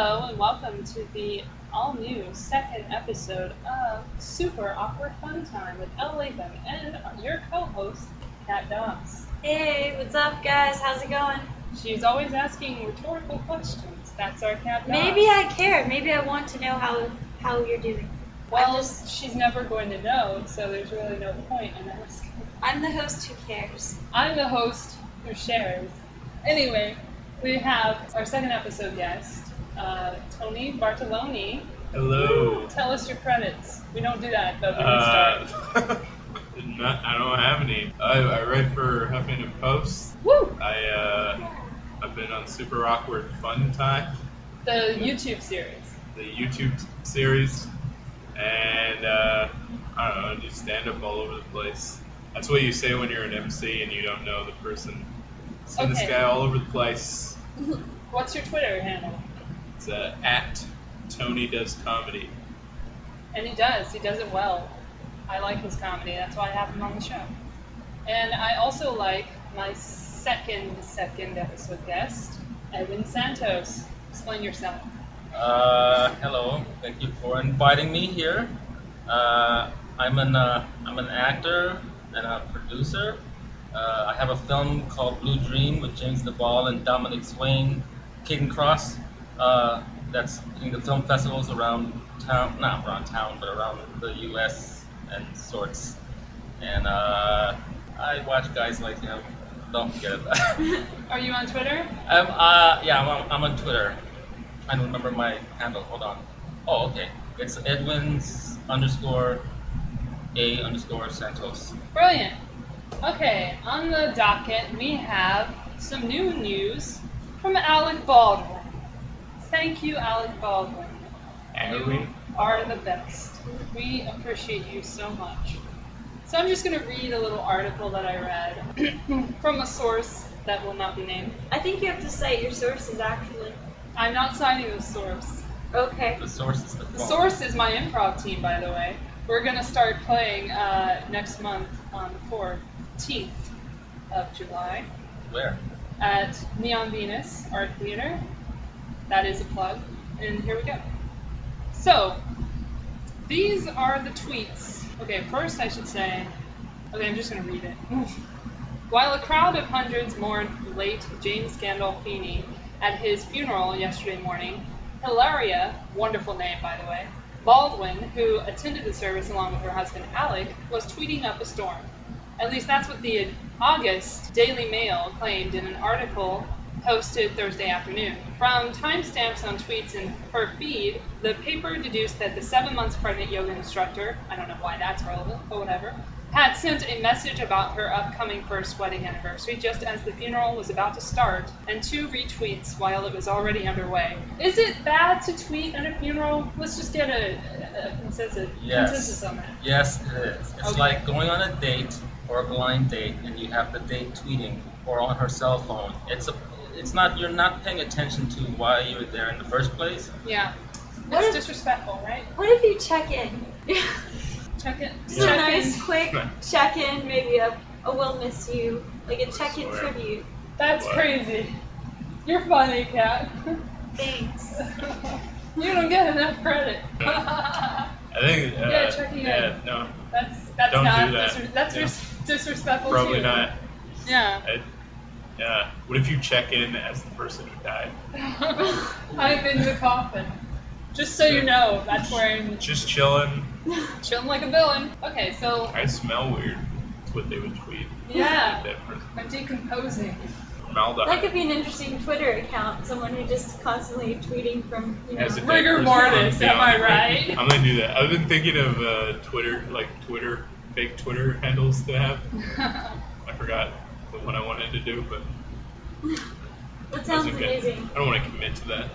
Hello and welcome to the all-new second episode of Super Awkward Fun Time with Elle Latham and your co-host, Kat Dobbs. Hey, what's up guys? How's it going? She's always asking rhetorical questions. That's our Kat Dobbs. Maybe I care. Maybe I want to know how you're doing. Well, she's never going to know, so there's really no point in asking. I'm the host who cares. I'm the host who shares. Anyway, we have our second episode guest, Tony Bartolone. Hello. Tell us your credits. We don't do that, but we're going to start. I don't have any. I write for Huffington Post. Woo! I've been on Super Awkward Fun Time. The YouTube series. The YouTube series. And, I don't know, I do stand-up all over the place. That's what you say when you're an MC and you don't know the person. See this guy all over the place. What's your Twitter handle? It's at Tony Does Comedy. And he does it well. I like his comedy, that's why I have him on the show. And I also like my second episode guest, Edwin Santos. Explain yourself. Hello. Thank you for inviting me here. I'm an actor and a producer. I have a film called Blue Dream with James DeBall and Dominic Swain, King Cross. That's in the film festivals around town, not around town, but around the U.S. and sorts. And I watch guys like him. Don't forget that. Are you on Twitter? I'm on Twitter. I don't remember my handle. Hold on. Oh, okay. It's Edwins_A_Santos. Brilliant. Okay, on the docket we have some new news from Alec Baldwin. Thank you, Alec Baldwin. You are the best. We appreciate you so much. So I'm just going to read a little article that I read from a source that will not be named. I think you have to cite your sources actually. I'm not citing the source. Okay. The source is The source is my improv team, by the way. We're going to start playing next month on the 14th of July. Where? At Neon Venus Art Theater. That is a plug. And here we go. So, these are the tweets. Okay, first I should say, I'm just going to read it. While a crowd of hundreds mourned late James Gandolfini at his funeral yesterday morning, Hilaria, wonderful name by the way, Baldwin, who attended the service along with her husband Alec, was tweeting up a storm. At least that's what the August Daily Mail claimed in an article posted Thursday afternoon. From timestamps on tweets in her feed, the paper deduced that the 7 months pregnant yoga instructor, I don't know why that's relevant, but whatever, had sent a message about her upcoming first wedding anniversary just as the funeral was about to start, and 2 retweets while it was already underway. Is it bad to tweet at a funeral? Let's just get a consensus on that. Yes, it is. It's Okay. like going on a date or a blind date, and you have the date tweeting or on her cell phone. You're not paying attention to why you were there in the first place. Yeah. What It's if- disrespectful, right? What if you check in? Check it. Just a nice quick check in, maybe a we'll miss you, like a check in tribute. That's What? crazy. You're funny, Kat. Thanks. You don't get enough credit. I think. Yeah, checking in. Yeah, no, That's Don't not do that. that's Yeah. disrespectful probably too. not. Yeah. What if you check in as the person who died? I'm in the coffin. Just so you know, that's where I'm Just chilling. chilling like a villain. Okay, so I smell weird. That's what they would tweet. yeah, That person. I'm decomposing. Formaldehyde. That could be an interesting Twitter account. Someone who just constantly tweeting from As a dead Rigor person. mortis, Yeah, am I right? I'm gonna do that. I've been thinking of Twitter, fake Twitter handles to have. I forgot the one I wanted to do, but That sounds that's okay. amazing. I don't want to commit to that.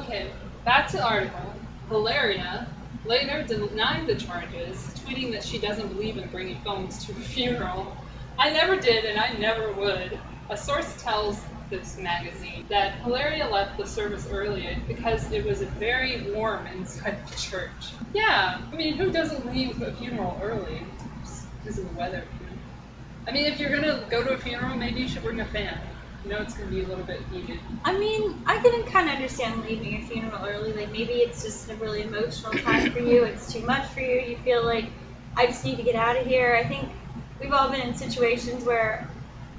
Okay, back to the article. Hilaria later denied the charges, tweeting that she doesn't believe in bringing phones to a funeral. I never did, and I never would. A source tells this magazine that Hilaria left the service early because it was very warm inside the church. Yeah, I mean, who doesn't leave a funeral early? Just because of the weather. I mean, if you're gonna go to a funeral, maybe you should bring a fan. You know it's going to be a little bit heated. I mean, I can kind of understand leaving a funeral early. Like, maybe it's just a really emotional time for you. It's too much for you. You feel like, I just need to get out of here. I think we've all been in situations where,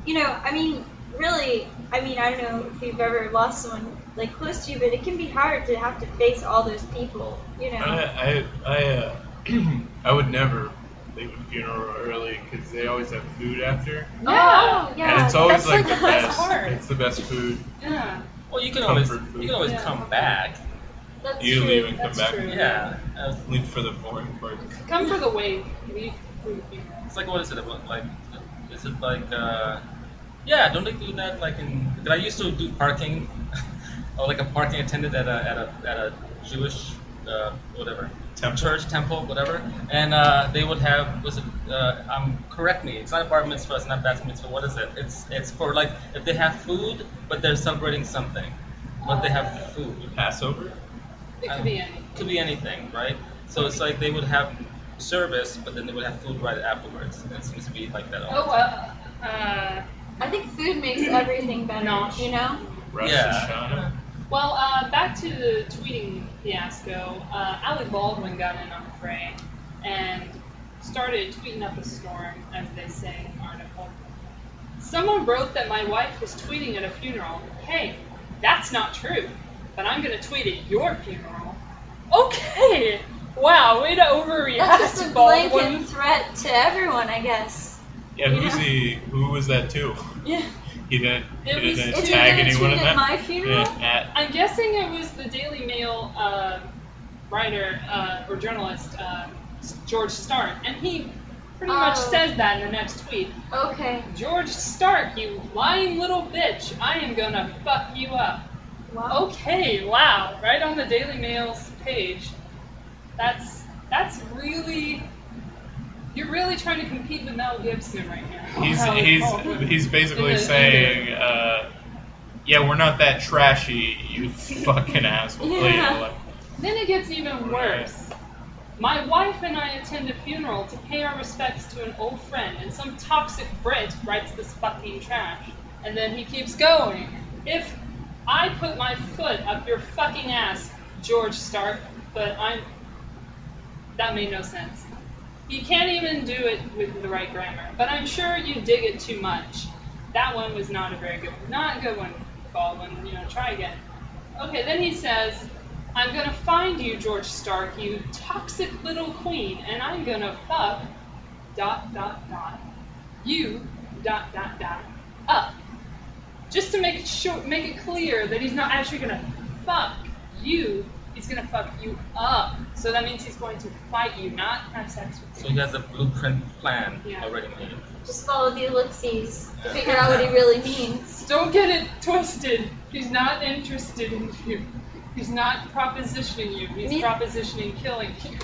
I mean, really, I don't know if you've ever lost someone, like, close to you, but it can be hard to have to face all those people, I would never leave a funeral early because they always have food after. Oh, yeah. And it's always that's like the best best. part. It's the best food. Yeah. Well, you can always Yeah. come back. That's You true. leave and come That's back. true. Yeah. Leave for the boring part. Come for the wake. Leave for the funeral. It's like, what is it about? Like, is it like, yeah, don't they do that like in? Cause I used to do parking, or like a parking attendant at a Jewish whatever church, temple, whatever, and they would have correct me, it's not a bar mitzvah, it's not bat mitzvah. What is it? It's for like if they have food, but they're celebrating something, but they have food. Passover? It could be anything. Could be anything, right? So it's like they would have service, but then they would have food right afterwards. And it seems to be like that all the time. I think food makes everything better, Nosh. Rosh Yeah. Hashanah? Well, back to the tweeting fiasco. Alec Baldwin got in on the fray and started tweeting up a storm, as they say in the article. Someone wrote that my wife was tweeting at a funeral. Hey, that's not true, but I'm going to tweet at your funeral. Okay! Wow, way to overreact, That's just a Baldwin. blanket threat to everyone, I guess. Yeah, who was that to? Yeah. He didn't was- If tag you're gonna anyone tweet in at that? my funeral? Yeah, I'm guessing it was the Daily Mail writer or journalist, George Stark, and he pretty much Oh. says that in the next tweet. Okay. George Stark, you lying little bitch, I am gonna fuck you up. Wow. Okay, wow, right on the Daily Mail's page. That's really, you're really trying to compete with Mel Gibson right now. he's basically In the- saying, yeah, we're not that trashy, you fucking asshole. Yeah. Like, Then it gets even worse. My wife and I attend a funeral to pay our respects to an old friend, and some toxic Brit writes this fucking trash. And then he keeps going. If I put my foot up your fucking ass, George Stark, but that made no sense. You can't even do it with the right grammar, but I'm sure you dig it too much. That one was not a very good one. Not a good one, Baldwin. Try again. Okay, then he says, I'm gonna find you, George Stark, you toxic little queen, and I'm gonna fuck ... you ... up. Just to make it clear that he's not actually gonna fuck you, he's gonna fuck you up. So that means he's going to fight you, not have sex with So you. he has a blueprint plan Yeah. already made. Just follow the ellipses to figure out what he really means. Don't get it twisted. He's not interested in you. He's not propositioning you. He's propositioning killing you.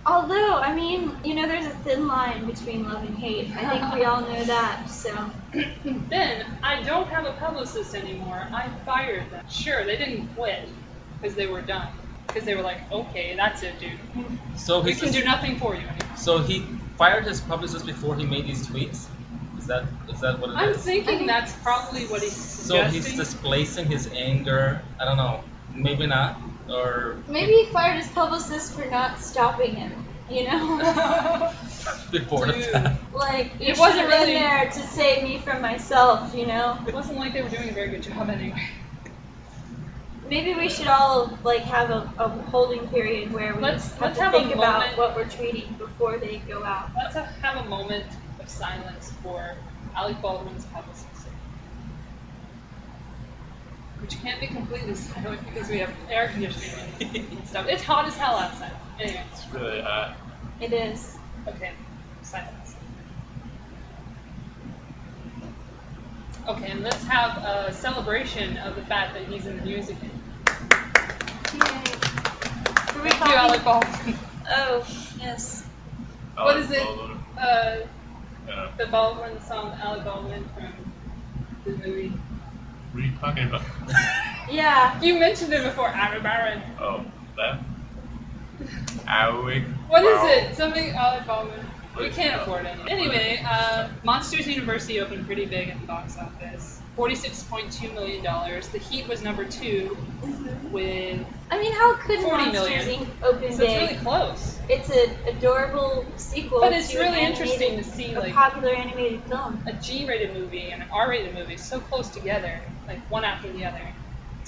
Although, there's a thin line between love and hate. I think we all know that, so. Then, I don't have a publicist anymore. I fired them. Sure, they didn't quit because they were done. Because they were like, okay, that's it, dude. So We he's can do nothing for you anymore. So he fired his publicist before he made these tweets? Is that what it I'm is? thinking that's probably what he's So suggesting. he's displacing his anger. I don't know. Maybe not. Or Maybe he fired his publicist for not stopping him, before the Dude. fact. Like, you It should wasn't have been really- there to save me from myself, It wasn't like they were doing a very good job anyway. Maybe we should all, have a holding period where we Let's have to have a think about moment. what we're tweeting before they go out. Let's have a moment of silence for Alec Baldwin's publicist. Which can't be completely silent because we have air conditioning and stuff. It's hot as hell outside. Anyway, it's really hot. It is. okay, silence. Okay, and let's have a celebration of the fact that he's in the news again. Yay. Who are we Thank you, Alec calling? Baldwin. Oh, yes. What Alec is it? Baldwin. Yeah. The Baldwin song, Alec Baldwin from the movie. What are you talking about? Yeah. You mentioned it before, Aaron Barron. Oh, that? Alec What is Baldwin. it? Something Alec Baldwin. We can't afford it. Anyway, Monsters University opened pretty big at the box office. $46.2 million. The Heat was number 2 with I mean, how could 40 Monsters million. Inc. open so big? it's really close. It's an adorable sequel But it's to really an interesting animated, to see a like popular animated film. a G-rated movie and an R-rated movie so close together, like one after the other.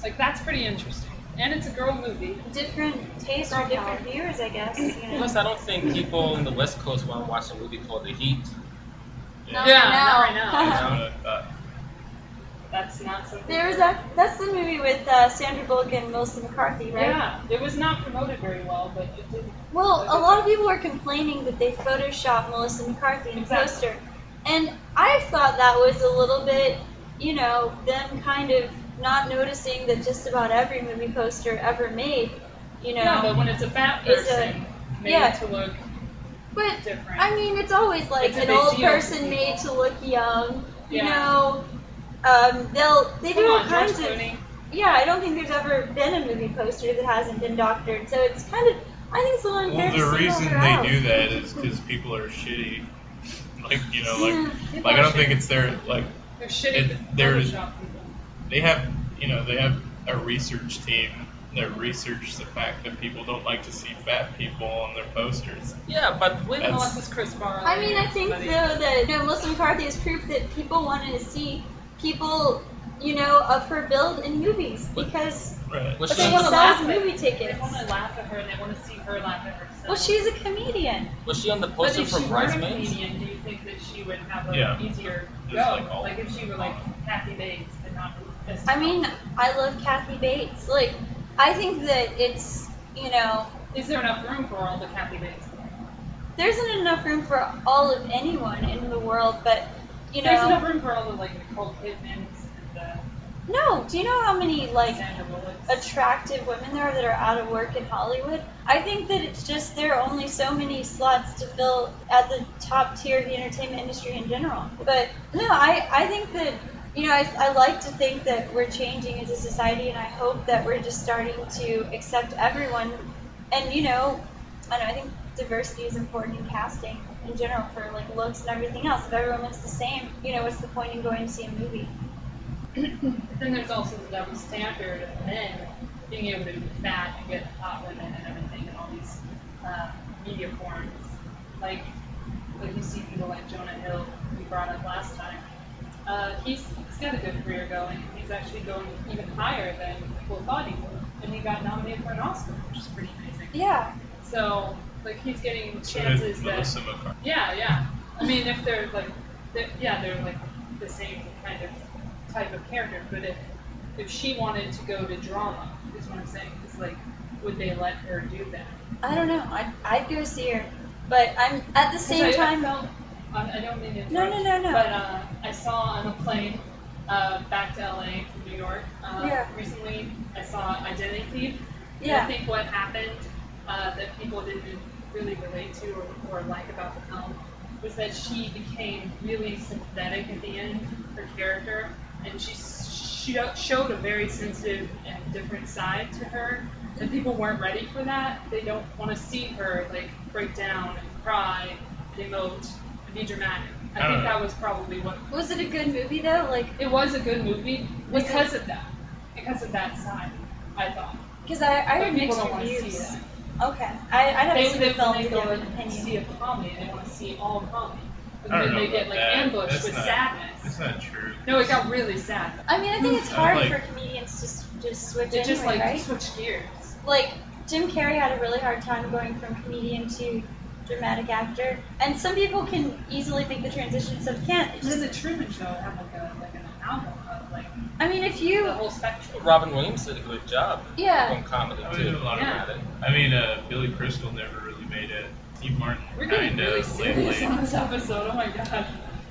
Like that's pretty interesting. And it's a girl movie. Different tastes for different viewers, I guess. You know? Plus, I don't think people in the West Coast want to watch a movie called The Heat. Not Yeah, right now. not right now. That's what I thought. That's not something. There was that's the movie with Sandra Bullock and Melissa McCarthy, right? Yeah, it was not promoted very well, but it did. Well, a lot of people were complaining that they photoshopped Melissa McCarthy in the Exactly. poster. And I thought that was a little bit, you know, them kind of not noticing that just about every movie poster ever made, you know. Yeah, but when it's a fat is a- person made yeah. to look But different. I mean, it's always like It's a an big old deal to person people. made to look young, you Yeah. know. They Come do all on, kinds George of. Clooney. Yeah, I don't think there's ever been a movie poster that hasn't been doctored. So it's kind of, I think it's a little unfair Well, to the single reason her they out. do that is because people are shitty. Like, you know, Yeah. People like I are don't think shitty. it's their, like, They're shitty. there's- Photoshop people. they have a research team that research the fact that people don't like to see fat people on their posters. Yeah, but with That's- Unless it's Chris Farley. I mean, I or think somebody. though that Melissa McCarthy is proof that people wanted to see people, you know, of her build in movies because Right. Was but she they on wanna the, sells laugh at- movie They tickets. want to laugh at her and they want to see her laugh at herself. Well, she's a comedian. was she on the But poster if she from were a Bridesmaids? comedian, do you think that she would have an Yeah. easier go? Just like all- Like if she were like Kathy Bates and not as I mean, I love Kathy Bates. Like, I think that it's, you know, is there enough room for all the Kathy Bates? there isn't enough room for all of anyone in the world, but, you There's know. enough room for all the like Nicole Kidmans and No, do you know how many, like, Sandra Bullocks. attractive women there are that are out of work in Hollywood? I think that it's just there are only so many slots to fill at the top tier of the entertainment industry in general. But no, I think that, you know, I like to think that we're changing as a society, and I hope that we're just starting to accept everyone. And, you know, I don't know, I think diversity is important in casting in general for like looks and everything else. If everyone looks the same, you know, what's the point in going to see a movie? But then there's also the double standard of men being able to be fat and get hot women and everything in all these media forms. Like you see people like Jonah Hill, we brought up last time. He's got a good career going. He's actually going even higher than people thought he would. And he got nominated for an Oscar, which is pretty amazing. Yeah. So, like, he's getting So chances did that... Melissa McCarthy. Yeah. I mean, if they're like, they're like the same kind of type of character. But if she wanted to go to drama, is what I'm saying. It's like, would they let her do that? I don't know. I'd go see her, but I'm at the same time. I don't mean to No. But I saw on a plane back to LA from New York recently. I saw Identity Thief. And Yeah. I think what happened that people didn't really relate to or like about the film was that she became really sympathetic at the end, her character, and she showed a very sensitive and different side to her, and people weren't ready for that. They don't want to see her like break down and cry, and emote, and be dramatic. I think that was probably what. Was it a good movie though? Like, It was a good movie Was because of that side, I thought. because I But heard people mixed don't want to see reviews. that. Okay, I'd have to see the film When to they give go an and see opinion. a comedy, they want to see all comedy. But I don't then know they get about like that. ambushed That's with not- sadness. That's not true. No, it got really sad. I mean, I think it's I hard like- for comedians to just switch It just anyway, like right? switch gears. Like Jim Carrey had a really hard time going from comedian to dramatic actor, and some people can easily make the transition, some can't. It's Does just, the Truman Show have like an album of like I mean, if the you, whole spectrum? Robin Williams did a good job yeah, doing comedy I too. mean, a lot of Yeah. Dramatic. I mean, Billy Crystal never really made it. Steve Martin We're getting kind really of serious lately. on this episode. Oh my god,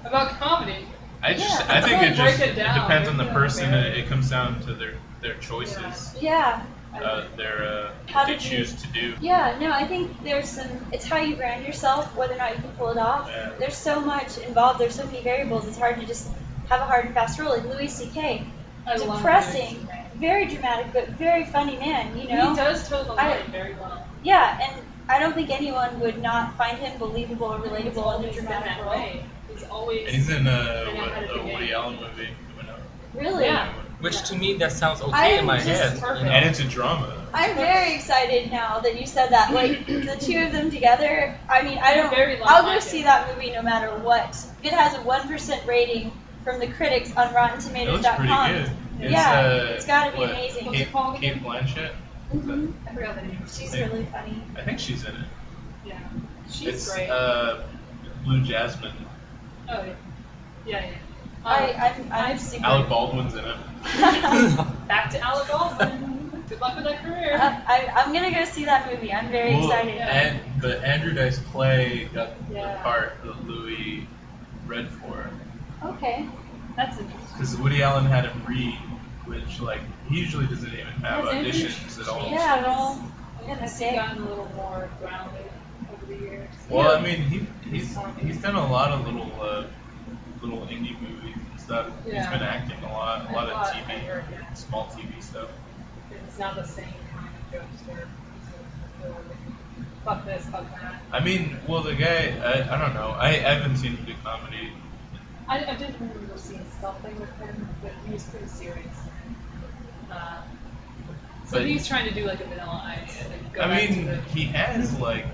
about comedy. I Yeah. I think it Break just it down. depends on the Yeah. person. It comes down to their choices. yeah, How They did you- choose to do. yeah. No, I think there's some. It's how you brand yourself, whether or not you can pull it off. Yeah. There's so much involved. There's so many variables. It's hard to just have a hard and fast rule. Like Louis C.K. I love Depressing, Louis C.K. very dramatic, but very funny man. You know. He does toe the I- line very well. Yeah, and I don't think anyone would not find him believable or He's relatable in a always been dramatic that role. way. He's always. And he's in been ahead of a the Woody game. Allen movie coming up. Really? Yeah. Which to me that sounds okay in my I'm head. just perfect. And it's a drama. I'm very excited now that you said that. Like the two of them together. I mean, I don't. Very I'll go like see it. that movie no matter what. It has a 1% rating from the critics on It looks pretty RottenTomatoes.com. good. Yeah, It's, it's gotta be what, amazing. Kate Blanchett? Mhm. I forgot the name. She's really funny. I think she's in it. Yeah. She's It's great. Blue Jasmine. Oh, yeah. Yeah, yeah. I'm super. Alec Baldwin's in it. Back to Alec Baldwin. Good luck with that career. I'm gonna go see that movie. I'm very excited. But Andrew Dice Clay got Yeah. the part that Louis read for. Okay. That's interesting. Because Woody Allen had him read, which, like, he usually doesn't even have Has Andrew auditions at all. Yeah, well, I'm gonna Has he say. gotten a little more grounded over the years? Well, I mean, he's done a lot of little indie movies and stuff. Yeah. He's been acting a lot of I TV, heard, yeah. small TV stuff. It's not the same kind of jokes where he's like, fuck this, fuck that. I mean, well, the guy, I don't know. I haven't seen him do comedy. I didn't remember seeing something with him, but he was pretty serious. So But- he's trying to do like a Vanilla Ice. Like, go I back to mean, the he has, like,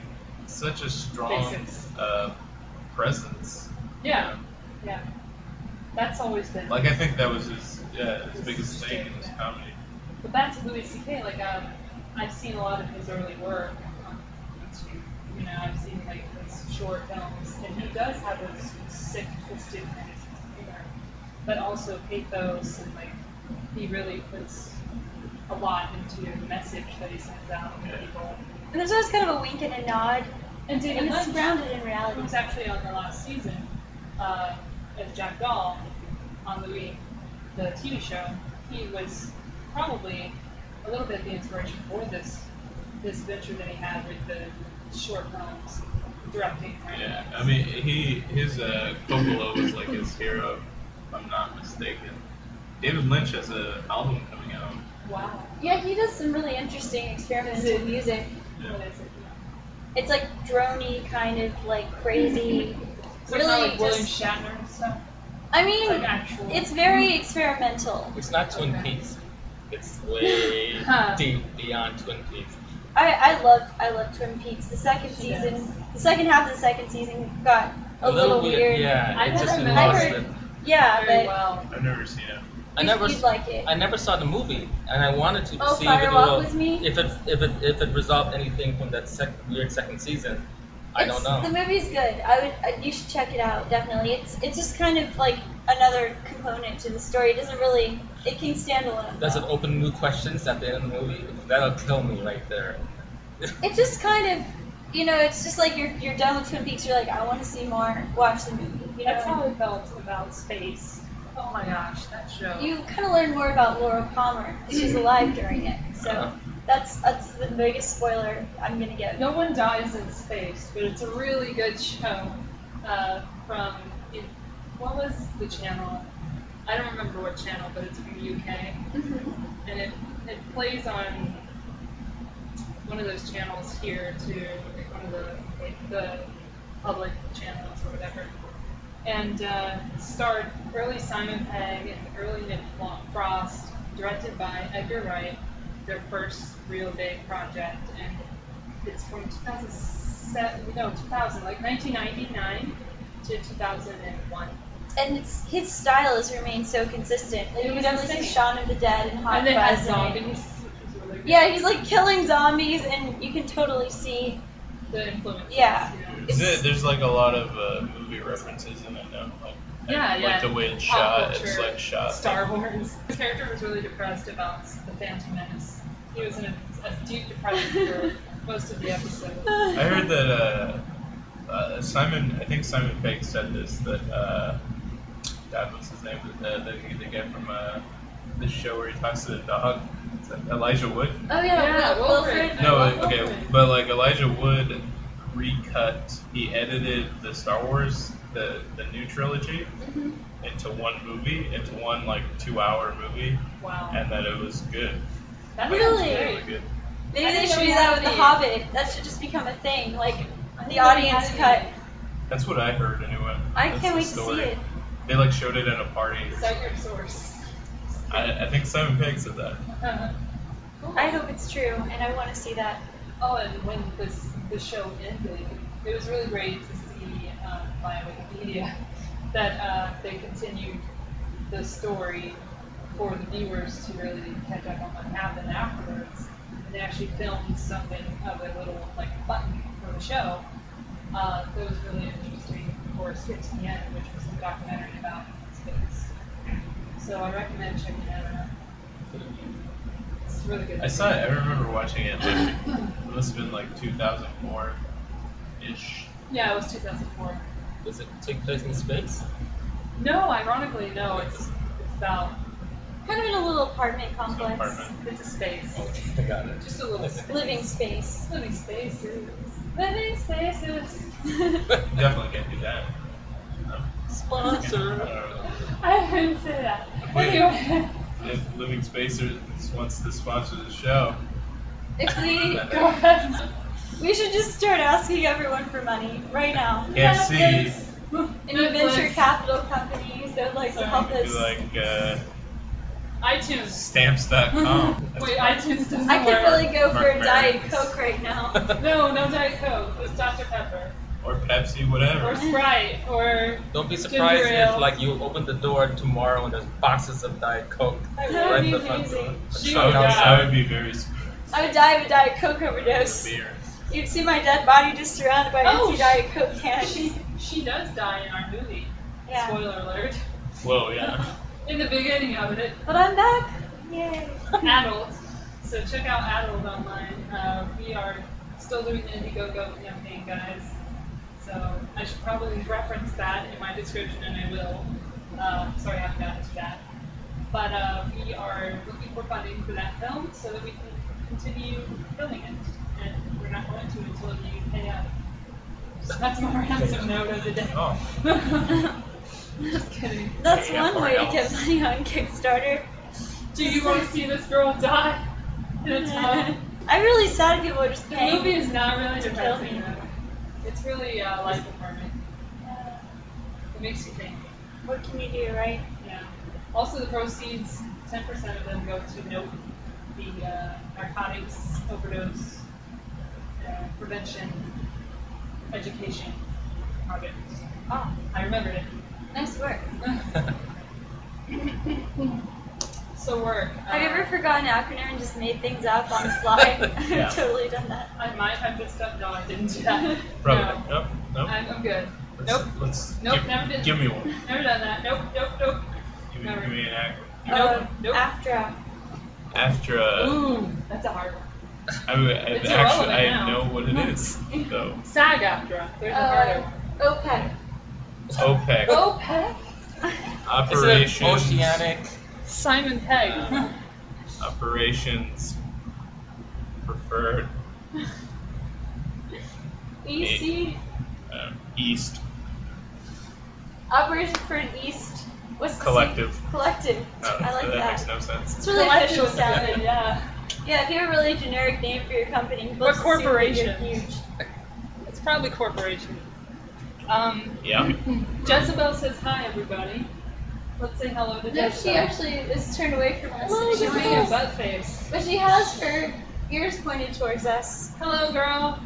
such a strong Basics. presence. Yeah, yeah. That's always been. Like, I think that was his biggest thing in Straight, his yeah. comedy. But back to Louis C.K. Like I've seen a lot of his early work on YouTube. You know, I've seen like his short films, and he does have this sick, twisted kind of humor, but also pathos, and like he really puts a lot into the message that he sends out to people. And there's always kind of a wink and a nod, And David and it's Lynch, grounded in who reality. was actually on the last season as Jack Dahl on Louis, the TV show, he was probably a little bit the inspiration for this venture that he had with the short films, directing. Right? Yeah, I mean, his Coppola was like his hero, if I'm not mistaken. David Lynch has an album coming out. Wow. Yeah, he does some really interesting experimental music. Yeah. What is it? It's like droney, kind of like crazy. So it's not Really like William just- Shatner and stuff? I mean, Like actual. it's very experimental. It's not Twin Okay. Peaks. It's way Huh. deep beyond Twin Peaks. I love Twin Peaks. The second She season, does. the second half of the second season got a little weird. Yeah, I it just never lost heard- it. Yeah, very but well. I've never seen it. I never, you'd like it. I never saw the movie, and I wanted to Oh, see Fire if it Walk will, With Me? if it resolved anything from that weird second season. I don't know. The movie's good. You should check it out, definitely. It's just kind of like another component to the story. It doesn't really, it can stand alone. Does it open new questions at the end of the movie? That'll kill me right there. It just kind of, it's just like you're done with Twin Peaks. You're like, I want to see more. Watch the movie. You know? That's how I felt about space. Oh my gosh, that show. You kind of learn more about Laura Palmer. She's alive during it, so Uh-huh. that's the biggest spoiler I'm gonna give. No one dies in space, but it's a really good show. From what was the channel? I don't remember what channel, but it's from the UK, Mhm. and it plays on one of those channels here too, like one of the public channels or whatever. And starred early Simon Pegg and early Nick Frost, directed by Edgar Wright, their first real big project, and it's from 1999 to 2001. And his style has remained so consistent. Like, It you was definitely see insane. Shaun of the Dead and Hot And it has Fuzz in it. zombies, which is really good. Yeah, he's like killing zombies, and you can totally see. The influence. Yeah. There's like a lot of movie references in it now. Yeah, Like the way it's Pop shot, it's culture, like shot. Star Wars. His character was really depressed about the Phantom Menace. He was in a deep depression for most of the episode. I heard that I think Simon Pegg said this, that, God, what's his name? The guy from this show where he talks to the dog. Is that Elijah Wood? Oh Yeah, Wilfred. Wilfred. No, love okay, Wilfred. but like Elijah Wood he edited the Star Wars, the new trilogy, Mhm. into one movie, into one like 2-hour movie, Wow. and that it was good. That Really? sounds Really great. good. Maybe I they didn't should know do he that had with The any- Hobbit. That should just become a thing, like I the didn't know he audience had cut. any- That's what I heard anyway. I That's can't the wait to story. see it. They like showed it at a party. Cite your source. I think Simon Pegg said that. Cool. I hope it's true, and I want to see that. Oh, and when the show ended, it was really great to see via Wikipedia that they continued the story for the viewers to really catch up on what happened afterwards. And they actually filmed something of a little like button for the show. That was really interesting. Of course, Skip to the End, which was the documentary about space. So I recommend checking that out. It's really good. I saw it. I remember watching it. Like, it must have been like 2004-ish. Yeah, it was 2004. Does it take place in space? No, ironically, no. It's about Kind of in a little apartment complex. Apartment. it's a space, Okay, I got it. just a little space. Living space. Living spaces. Living spaces. You definitely can't do that. No. Sponsor. I didn't say that. Wait. Anyway, If Living Spacers wants to sponsor the show, If we go ahead. we should just start asking everyone for money right now. KFC, Any venture capital companies that would like to help do us. like iTunes. stamps.com. Wait, iTunes doesn't I could work. really go for a Mark Diet Maron. Coke right now. No Diet Coke. Just Dr. Pepper. Or Pepsi, whatever. Or Sprite. Or Don't be surprised Ginger if ale. like you open the door tomorrow and there's boxes of Diet Coke That would right be in the front amazing. door. She I would would, die. I would be very surprised. I would die of a Diet Coke with overdose. beer. You'd see my dead body just surrounded by Oh, empty Diet Coke cans. she does die in our movie. Yeah. Spoiler alert. Whoa, yeah. In the beginning of it. But I'm back. Yay. Adult. So check out Adult online. We are still doing the Indiegogo campaign, guys. So I should probably reference that in my description, and I will. Sorry, I haven't gotten to that. But we are looking for funding for that film so that we can continue filming it. And we're not going to until you pay up. That's my ransom note of the day. Oh. Just kidding. That's Yeah, one way to or get else. money on Kickstarter. Do you want to see this girl die in a tub? I'm really sad people are just The paying. movie is not really to kill depressing me. though. It's really life affirming. It makes you think. What can you do, right? Yeah. Also, the proceeds, 10% of them go to NOPE, the narcotics overdose prevention education project. Oh, I remembered it. nice work. So work. Have you ever forgotten an acronym and just made things up on the fly? Yeah. I've totally done that. I might have this stuff. No, I didn't do that. Probably. No. Nope. Nope. I'm good. Let's- Nope. Let's Nope, give, never did. give me one. Never done that. Nope. Give Never. me an act. Nope. After. After Ooh, that's a hard one. It's actually I irrelevant now. know what it is. So SAG-AFTRA. There's a harder one. OPEC. OPEC. OPEC? Operations. Oceanic. Simon Pegg. Operations preferred EC. East Operation for an East. What's the Collective. Collective. Oh, I like that that. makes no sense. It's really Collective official was good, sounding. yeah. Yeah, if you have a really generic name for your company, people Or just assume that corporation. you're huge. It's probably corporation. Yeah. Jezebel says hi, everybody. Let's say hello to No, Jezebel. she actually is turned away from us. Hello, and she's she making a has- butt face. But she has her ears pointed towards us. Hello, girl.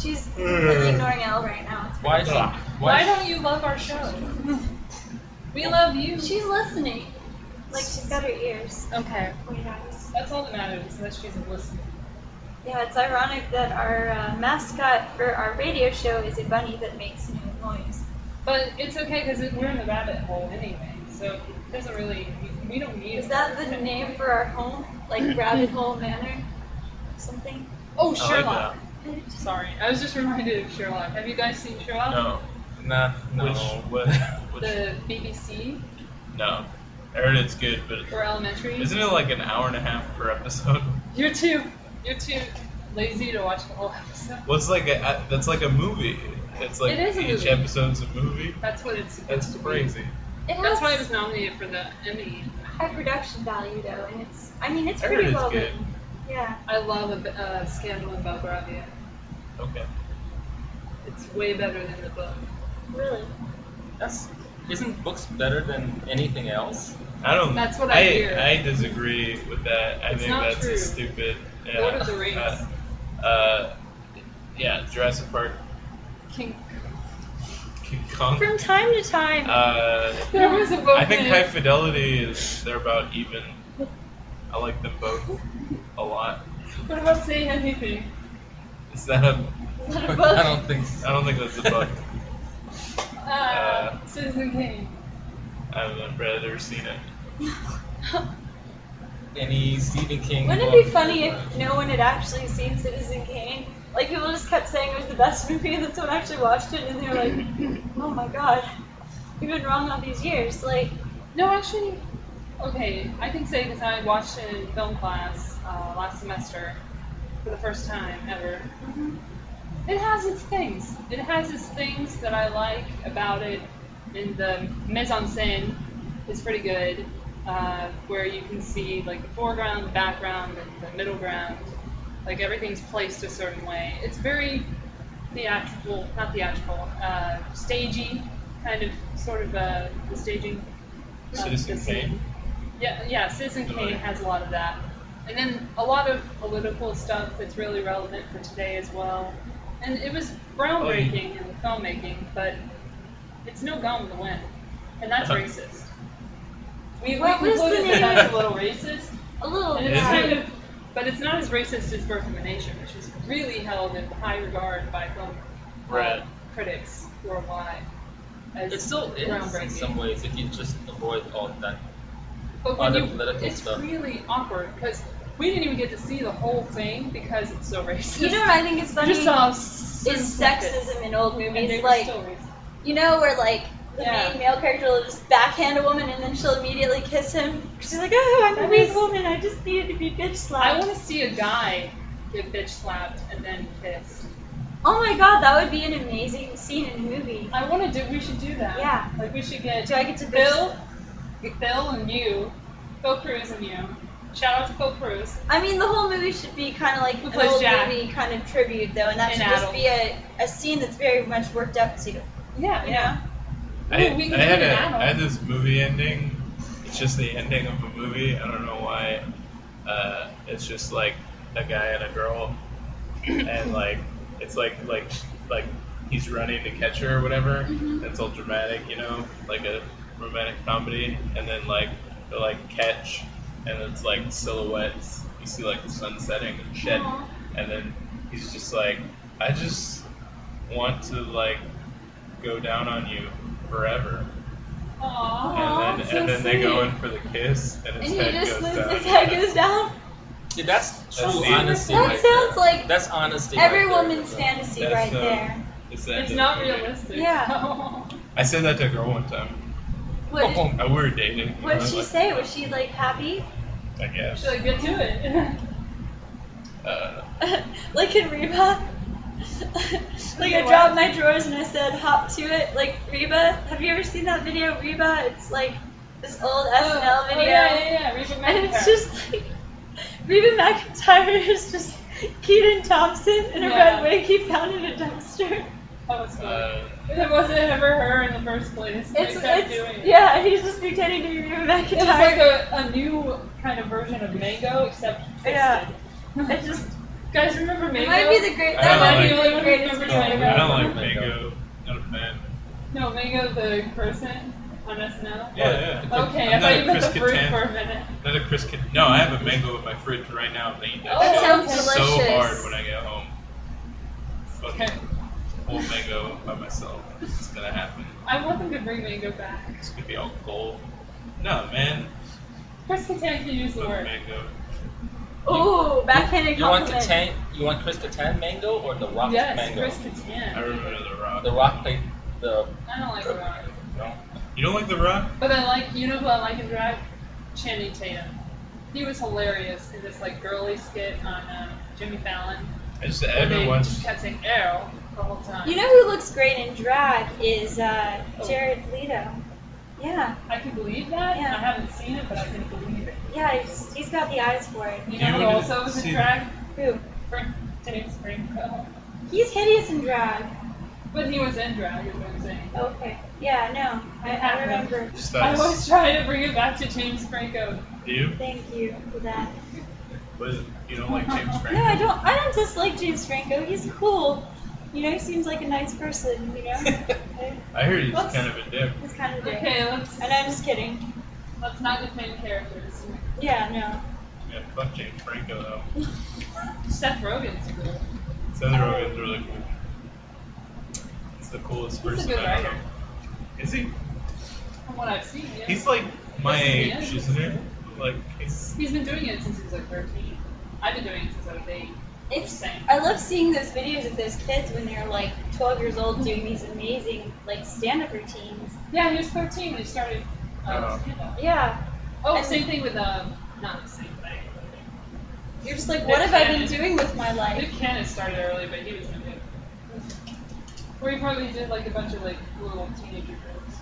She's completely ignoring Elle right now. It's Why? pretty cool. Why don't you love our show? We love you. She's listening. Like she's got her ears Okay. pointed at us. That's all that matters, that she's listening. Yeah, it's ironic that our mascot for our radio show is a bunny that makes no noise. But it's okay because we're in the rabbit hole anyway, so it doesn't really. We don't need. Is that the name for our home? Like Rabbit Hole Manor? Something? Oh, I like Sherlock. Sorry, I was just reminded of Sherlock. Have you guys seen Sherlock? No. Nah, no. Which The BBC no. I heard it's good, but or Elementary. isn't it like an hour and a half per episode? You're too lazy to watch the whole episode. Well, it's like that's like a movie. It's like It is a each movie. episode's a movie. That's what it's supposed That's to crazy. It be. That's has why it was nominated for the Emmy. high production value though, and it's I heard pretty it's well good. written. Yeah. I love a Scandal in Belgravia. Okay. It's way better than the book. Really. Isn't books better than anything else? I don't. That's what I hear. I disagree with that. I It's think not that's true. stupid. Yeah. Lord of the Rings. Yeah, Jurassic Park, King Kong. From time to time. There was a book. I think High Fidelity they're about even. I like them both a lot. What about Say Anything? Is that a? I don't think so. I don't think that's a book. Citizen Kane. I haven't read or seen it. Any Stephen King. Wouldn't book it be funny ever. if no one had actually seen Citizen Kane? Like, people just kept saying it was the best movie, and then someone actually watched it, and they were like, oh my god, you've been wrong all these years. Like, No, actually, okay, I can say because I watched it in film class last semester for the first time ever. It has its things. It has its things that I like about it. And the mise en scène is pretty good, where you can see like the foreground, the background, and the middle ground. Like everything's placed a certain way. It's very theatrical, not theatrical, stagey, kind of, sort of the staging. Citizen the scene. Kane. Yeah, Citizen Kane has a lot of that. And then a lot of political stuff that's really relevant for today as well. And it was groundbreaking in the filmmaking, but it's no Gone with the Wind. And that's racist. We What was the concluded name? that that's a little racist. a little And bit. it's kind of, but it's not as racist as Birth of a Nation, which is really held in high regard by film Right. critics worldwide. As It still is in groundbreaking. some ways if you just avoid all that. But when other political it's stuff. really awkward because we didn't even get to see the whole thing because it's so racist. You know what I think is We funny? just saw Is sexism in old and they movies. were Like, still racist. you know, where like the Yeah. main male character will just backhand a woman and then she'll immediately kiss him. She's like, oh, I'm a That weak is- woman. I just needed to be bitch I slapped. want to see a guy get bitch slapped and then kissed. Oh my god, that would be an amazing scene in a movie. We should do that. Yeah. Like we should get Do I get to Phil and you, Phil Cruz and you. Shout out to Phil Cruz. I mean, the whole movie should be kind of like Who an plays old Jack? movie kind of tribute, though, and that And should just Adam. be a scene that's very much worked up to. Yeah, You know? I Ooh, we can had do that. I had this movie ending. It's just the ending of a movie. I don't know why. It's just like a guy and a girl, and like it's like he's running to catch her or whatever. It's all dramatic, you know, like a romantic comedy, and then like they're like catch, and it's like silhouettes. You see like the sun setting and shit, Aw. and then he's just like, I just want to like go down on you forever. Aww. And then they go in for the kiss, and And his he head just goes down. his head goes down. Yeah, that's true the- honesty. That right sounds there. like That's honesty. every right there. woman's fantasy That's, right there. It's the end It's of not the movie. realistic. Yeah. I said that to a girl one time. What did, We were dating. what I did was she like, say? Was she like happy? I guess. Should I get to it? Like in Reba? Like I What? dropped my drawers and I said hop to it. Like Reba, have you ever seen that video, Reba? It's like this old SNL video. Oh, yeah. Reba And it's McEntire. just like Reba McEntire is just Keaton Thompson in a Yeah. red wig he found in a dumpster. That was funny. It wasn't ever her in the first place. They kept doing it. Yeah, he's just pretending to be Reba McEntire. It was like a new kind of version of Mango, except twisted. Yeah. I just Guys, remember Mango? it might be the great I that don't might like- be the greatest I video. don't I don't like Mango. Mango. Not a fan. No, Mango the person on SNL? Yeah. Okay, I'm I thought not you a meant the Chris fruit Kattan. for a minute. Not a Chris Kattan. No, I have a mango in my fridge right now. I'm eating that Oh, shit That sounds okay. so delicious. hard when I get home. Fucking Okay. whole mango by myself. It's gonna happen. I want them to bring Mango back. It's gonna be all cold. No, man. Chris Kattan can use the Love word. mango. Ooh, backhanded You want compliment. You want Chris Kattan mango or the Rock Yes, mango? Chris I Kattan. remember The Rock. The Rock played the. I don't like The Rock. No. You don't like The Rock? But I like, you know who I like in drag? Channing Tatum. He was hilarious in this like girly skit on Jimmy Fallon. I just Where every they once. just kept saying "ew" the whole time. You know who looks great in drag is Jared Leto. Yeah, I can believe that. Yeah. I haven't seen it, but I can believe it. yeah, he's got the eyes for it. You Do you know who want to also was in see- drag? Who? James Franco. He's hideous in drag. But he was in drag, is what I'm saying. Okay. Yeah, no. I remember. Just I always try to bring it back to James Franco. Do you? Thank you for that. What is it? You don't like James Franco? No, I don't dislike James Franco. He's cool. You know, he seems like a nice person, you know? I heard he's Whoops. kind of a dick. He's kind of a dick. Okay, let's And I'm just kidding. not defend characters. Yeah, no. Yeah, fuck James Franco though. Seth Rogen's cool. Seth Rogen's really cool. He's the coolest He's a person good I know. writer. Is he? From what I've seen, yeah. He's like my Yes, age, he is. isn't he? Like he's. He's been doing it since he was like 13. I've been doing it since I was 8. It's Same. I love seeing those videos of those kids when they're like 12 years old doing these amazing like stand-up routines. Yeah, he was 13 when he started stand-up. Yeah. Oh, And- same thing with, not the same thing. You're just like, what have I been doing with my Nick life? Cannon started early, but he was no good. Where he probably did like a bunch of like little teenager jokes.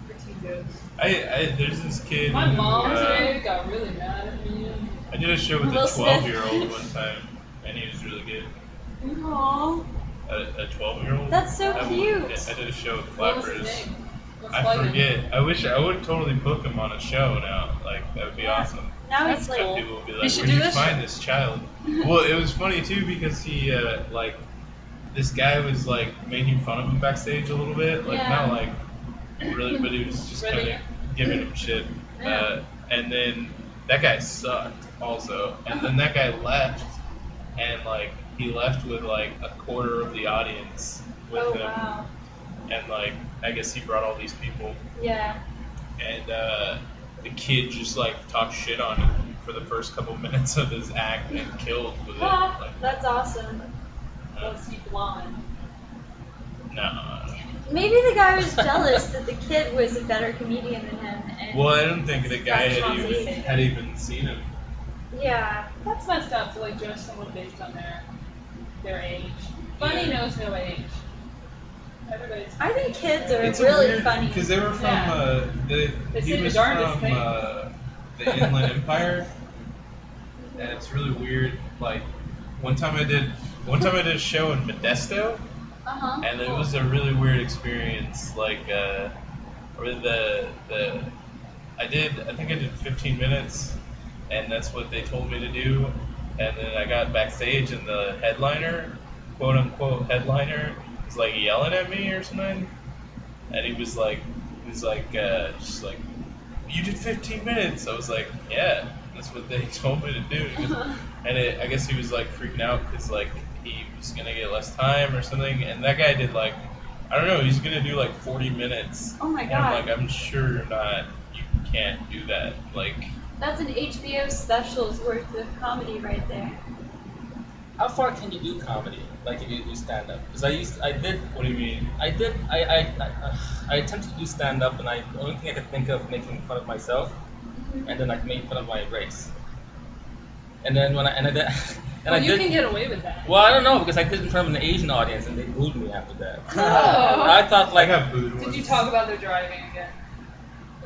Preteen jokes. There's this kid. My who, mom today got really mad at me. I did a show with Will a Smith. 12-year-old one time, and he was really good. Aww. A 12-year-old. That's so cute. I did a show with What was Flappers. his name? Let's I plug him. forget. I wish I would totally book him on a show now. Like that would be awesome. Now That's he's like, cool. People would be You like, should "Where'd do you this find show." this child?" Well, it was funny too because he like this guy was like making fun of him backstage a little bit, like Yeah. not like really, but he was just Really? kind of giving him shit. Yeah. And then that guy sucked also, and then that guy left, and like he left with like a quarter of the audience with oh him, wow. and like I guess he brought all these people. Yeah. And the kid just like talked shit on him for the first couple minutes of his act and killed with it. Like, That's awesome. Was he blonde? no. Maybe the guy was jealous that the kid was a better comedian than him. And Well, I don't think the guy That's had even seen him. yeah. That's messed up to like judge someone based on their age. Funny Yeah. knows no age. Everybody's. I think kids are It's really funny. because they were from Yeah. They he say the was darndest from things. the Inland Empire, and it's really weird. Like one time I did a show in Modesto. Uh-huh. And it was a really weird experience. Like, where I think I did 15 minutes, and that's what they told me to do. And then I got backstage, and the headliner, quote unquote headliner, was like yelling at me or something. And he was like, just like, you did 15 minutes. I was like, yeah, that's what they told me to do. And I guess he was like freaking out because like he was gonna get less time or something. And that guy did like, I don't know, he's gonna do like 40 minutes. Oh my And I'm god. like, I'm sure not. You can't do that. Like, That's an HBO special's worth of comedy right there. How far can you do comedy? Like if you do stand up? Because I did. what do you mean? I attempted to do stand up, and the only thing I could think of making fun of myself, and then I made fun of my race. And then when I did, and I you did. can get away with that. Well, I don't know because I did it in front of an Asian audience, and they booed me after that. Oh. I thought I like, got booed once. Did you talk about their driving again?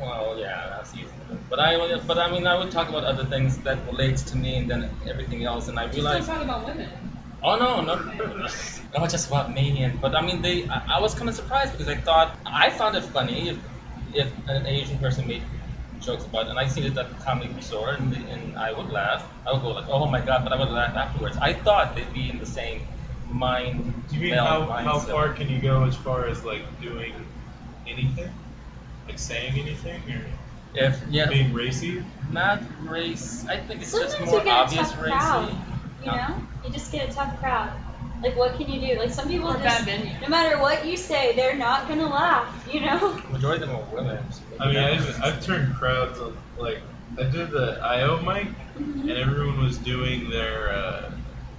well, yeah, that's easy. But I mean, I would talk about other things that relates to me, and then everything else, and I Just don't realized. talk about women. Oh no, not just about me. But I mean, I was kind of surprised because I found it funny if an Asian person made jokes about it, and I seen it at the comedy store, and I would laugh. I would go like, oh my god, but I would laugh afterwards. I thought they'd be in the same mind. Do you mean meld how mindset. far can you go as far as like doing anything? Like saying anything or If being racy? not race, I think it's Sometimes just more you get a obvious tough racy. crowd. You know? You just get a tough crowd. Like, what can you do? Like, some people Or just, bad venue. no matter what you say, they're not gonna laugh, you know? Majority of them are women. So I mean, maybe I've turned crowds on, like I did the IO mic, and everyone was doing their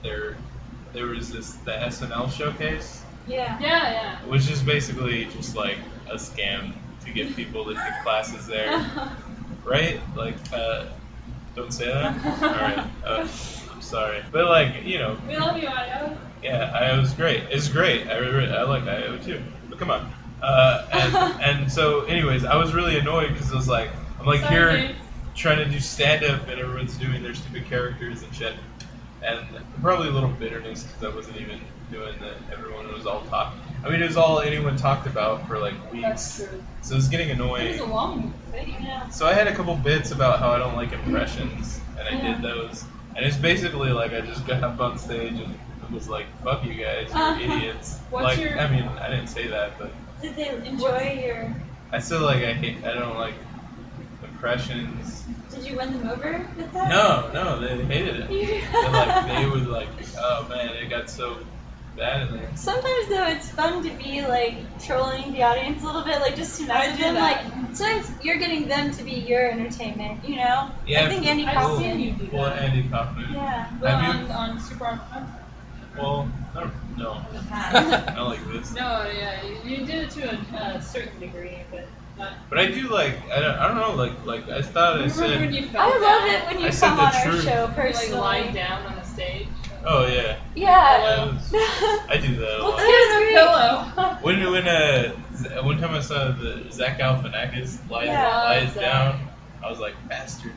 there was the SNL showcase, Yeah. Yeah, which is basically just like a scam to get people to take classes there, right? Like, don't say that. All right, I'm sorry, but like yeah. We love you, Io. yeah, IO is great. It's great. I like IO too. But come on. And so, anyways, I was really annoyed because I was like, I'm like Sorry, here James. trying to do stand up and everyone's doing their stupid characters and shit. and probably a little bitterness because I wasn't even doing that. Everyone was all talking. I mean, it was all anyone talked about for like weeks. That's true. So it was getting It annoying. was a long thing. Yeah. So I had a couple bits about how I don't like impressions, and I did those. And it's basically like I just got up on stage and was like, "Fuck you guys, you're idiots." What's like, your- I mean, I didn't say that, but Did they enjoy your? I still like I don't like impressions. Did you win them over with that? No, they hated it. They were like, "Oh man, it got so bad in there." Sometimes though, it's fun to be like trolling the audience a little bit, like just to mess with do them. that. Like sometimes you're getting them to be your entertainment, you know? Yeah, I think Andy I've Kaufman. seen you do Well, that. Andy Kaufman. Yeah. Well, Have you- on Super Arm. Well, no, In the past. not like this. No, yeah, you did it to a certain degree, but not. But I do like I don't know like I thought I Remember when said. you fell I down? love it when I you said come the on our truth. show You, like personally. lying down on the stage. Oh yeah, Yeah. I do that a Well, lot. here's Here's a pillow. One time I saw the Zach Galifianakis lies Yeah. down, I was like, bastard.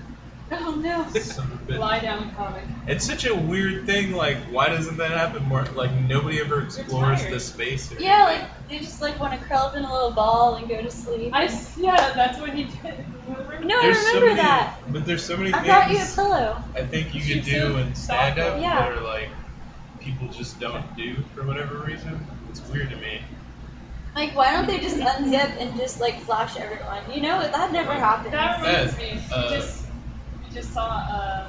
Oh no. Son of a bitch. Lie down comic. It's such a weird thing. Like, why doesn't that happen more? Like, nobody ever explores tired. the space. Or Yeah, anything. like they just like want to curl up in a little ball and go to sleep. Yeah, that's what he did. Remember? No, I There's so remember many, that. but there's so many I brought you a things pillow. I think you You could should do in stand up Yeah. that are like people just don't do for whatever reason. It's weird to me. Like, why don't they just unzip and just like flash everyone? You know, that never happens. That reminds That, me. You just saw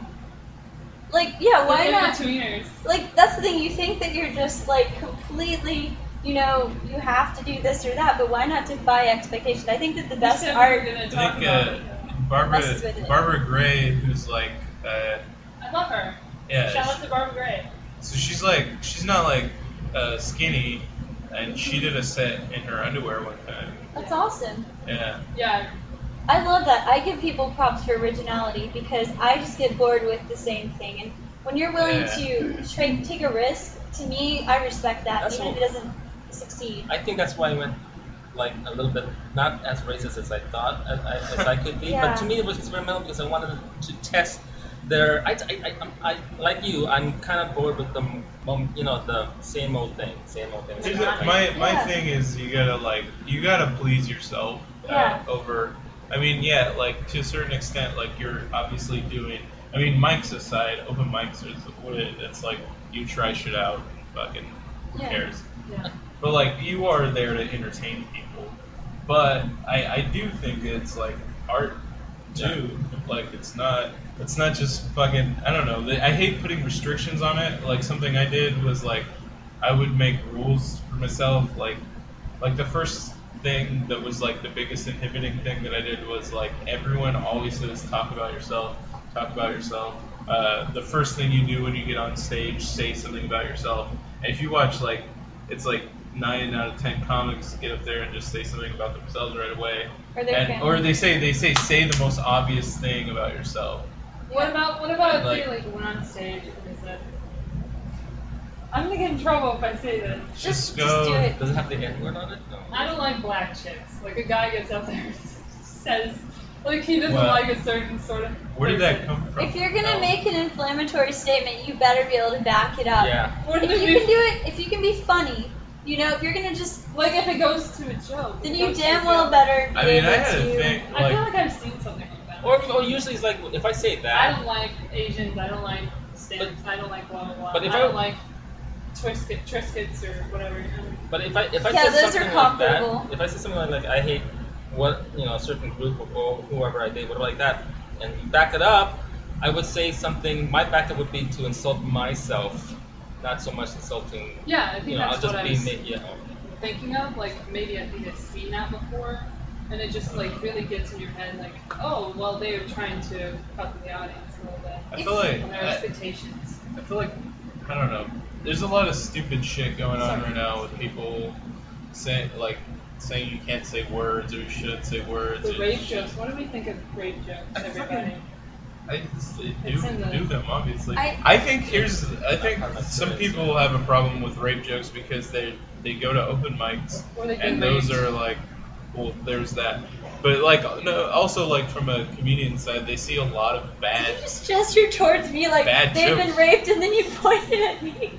Like, yeah, why the not? In-Betweeners. Like, that's the thing. You think that you're just like completely, you know, you have to do this or that, but why not defy expectation? I think that the best We art. were gonna I talk think about it. Messes with it. Barbara Gray, who's like, I love her. yeah, Shout out to Barbara Gray. so she's not like skinny, and she did a set in her underwear one time. That's awesome. Yeah, Yeah. I love that. I give people props for originality because I just get bored with the same thing. And when you're willing to take a risk, to me, I respect that, That's even if what- it doesn't succeed. I think that's why I went like a little bit not as racist as I thought as I could be, Yeah. but to me it was experimental because I wanted to test their. I like you. I'm kind of bored with the the same old thing. Here's my Yeah. thing is you gotta please yourself Yeah. over. I mean, yeah, like to a certain extent, like you're obviously doing. I mean, mics aside, open mics is what it's like. You try shit out, and fucking who Yeah. cares? Yeah. But like you are there to entertain people. But I do think it's like art too. Like it's not just fucking. I don't know. I hate putting restrictions on it. Like something I did was like I would make rules for myself. Like the first thing that was like the biggest inhibiting thing that I did was like everyone always says talk about yourself. The first thing you do when you get on stage, say something about yourself. And if you watch like it's like 9 out of 10 comics get up there and just say something about themselves right away. Or their family. Or they say the most obvious thing about yourself. What about if Like- they like went on stage and they said, "I'm gonna get in trouble if I say this. Just Just go. do it. Does it have the N word on it? No. I don't like black chicks." Like a guy gets up there and says, like he doesn't Well, like a certain sort of. Where did that person. come from? If you're gonna No. make an inflammatory statement, you better be able to back it up. Yeah. Wouldn't If it you be can do it, if you can be funny, you know, if you're gonna just, like if it goes to a joke? then if it you goes to damn a well joke. better be I mean, I able had a to. thing I feel like like I've seen something like that. Or usually it's like if I say I that. don't like Asians. I don't like stamps. I don't like blah blah blah. But if I I- don't like Triscuits or whatever. But if I Yeah, say those are something like comparable. that, if I say something like I hate what a certain group or whoever I date, whatever like that, and you back it up, I would say something. My backup would be to insult myself, not so much insulting. Yeah, I think I'll that's just what I be was me. thinking of. Like maybe I think I've seen that before, and it just like really gets in your head. Like, oh, well, they were trying to fuck with the audience a little bit. I feel like And their expectations. I feel like I don't know. There's a lot of stupid shit going on right now with people saying you can't say words or you shouldn't say words. The or rape shit. jokes. What do we think of rape jokes? I Everybody. do them obviously. I I think some people have a problem with rape jokes because they go to open mics Or they and get those raped. are like, well, there's that. But like, no, also like from a comedian side, they see a lot of bad. You just gestured towards me like Bad they've jokes. been raped, and then you pointed at me.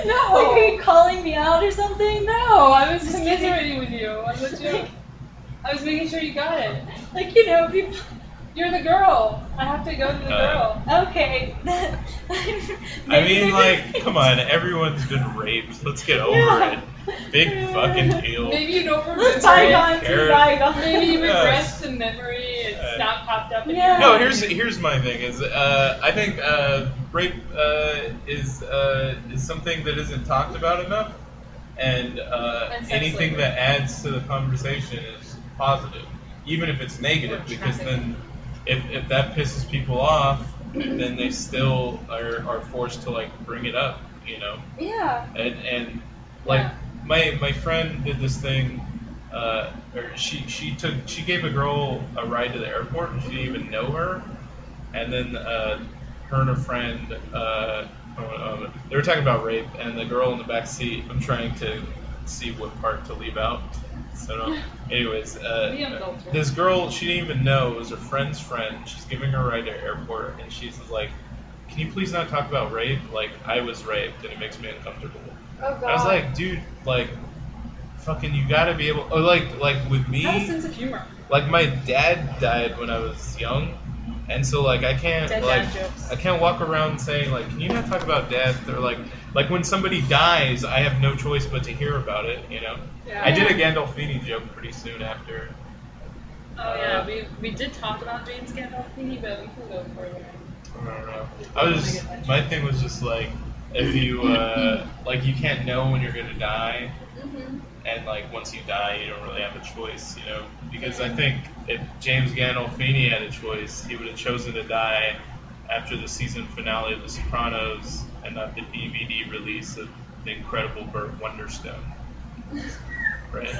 No. Like, are you calling me out or something? No, I was Just commiserating with you on the joke. I was making sure you got it. Like, you know, people. You're the girl. I have to go to the girl. Okay. I mean, like, come on, everyone's been raped. Let's get over it. Big fucking deal. Maybe you don't remember Let's it. bygones be Eric. bygones. Maybe you Yes. regress the memory. It's not popped up in Yeah. your No, memory. here's my thing is I think rape is something that isn't talked about enough, and sex anything slavery. that adds to the conversation is positive, even if it's negative, Or because trafficking. then if that pisses people off, then they still are forced to like bring it up, you know, Yeah. and like Yeah. my friend did this thing. Or she gave a girl a ride to the airport and she didn't even know her, and then her and her friend they were talking about rape, and the girl in the back seat, I'm trying to see what part to leave out. So anyways, adulterer. this girl she didn't even know, it was her friend's friend. She's giving her a ride to the airport and she's like, can you please not talk about rape? Like, I was raped and it makes me uncomfortable. Oh God. I was like, dude, like, fucking, you gotta be able. Oh, like with me, Have a sense of humor. like my dad died when I was young, and so like I can't Dead like dad jokes. I can't walk around saying like, can you not talk about death? Or like when somebody dies, I have no choice but to hear about it. You know. Yeah. I did a Gandolfini joke pretty soon after. Oh yeah, we did talk about James Gandolfini, but we can go further. I don't know. My thing was just like, if you like you can't know when you're gonna die. Mhm. And like once you die, you don't really have a choice, you know. Because I think if James Gandolfini had a choice, he would have chosen to die after the season finale of The Sopranos and not the DVD release of The Incredible Burt Wonderstone. Right.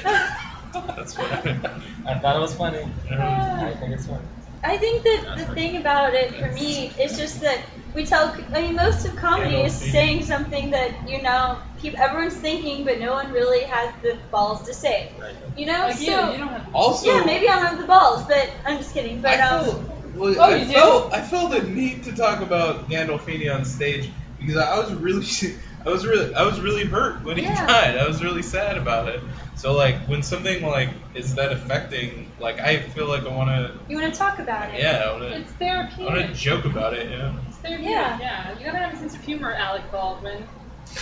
That's what I thought it was funny. I think it's funny. I think that the thing about it for me is just that most of comedy is saying something that, you know, everyone's thinking, but no one really has the balls to say. Right. You know, Like so you don't have. Also, yeah, maybe I don't have the balls, but I'm just kidding. But I felt a need to talk about Gandolfini on stage because I was really hurt when he Yeah. died. I was really sad about it. So like when something like is that affecting, like I feel like I want to, you want to talk about it. yeah, I want It's to therapeutic. joke about it, you know. It's therapeutic. Yeah. Yeah. You gotta have a sense of humor, Alec Baldwin.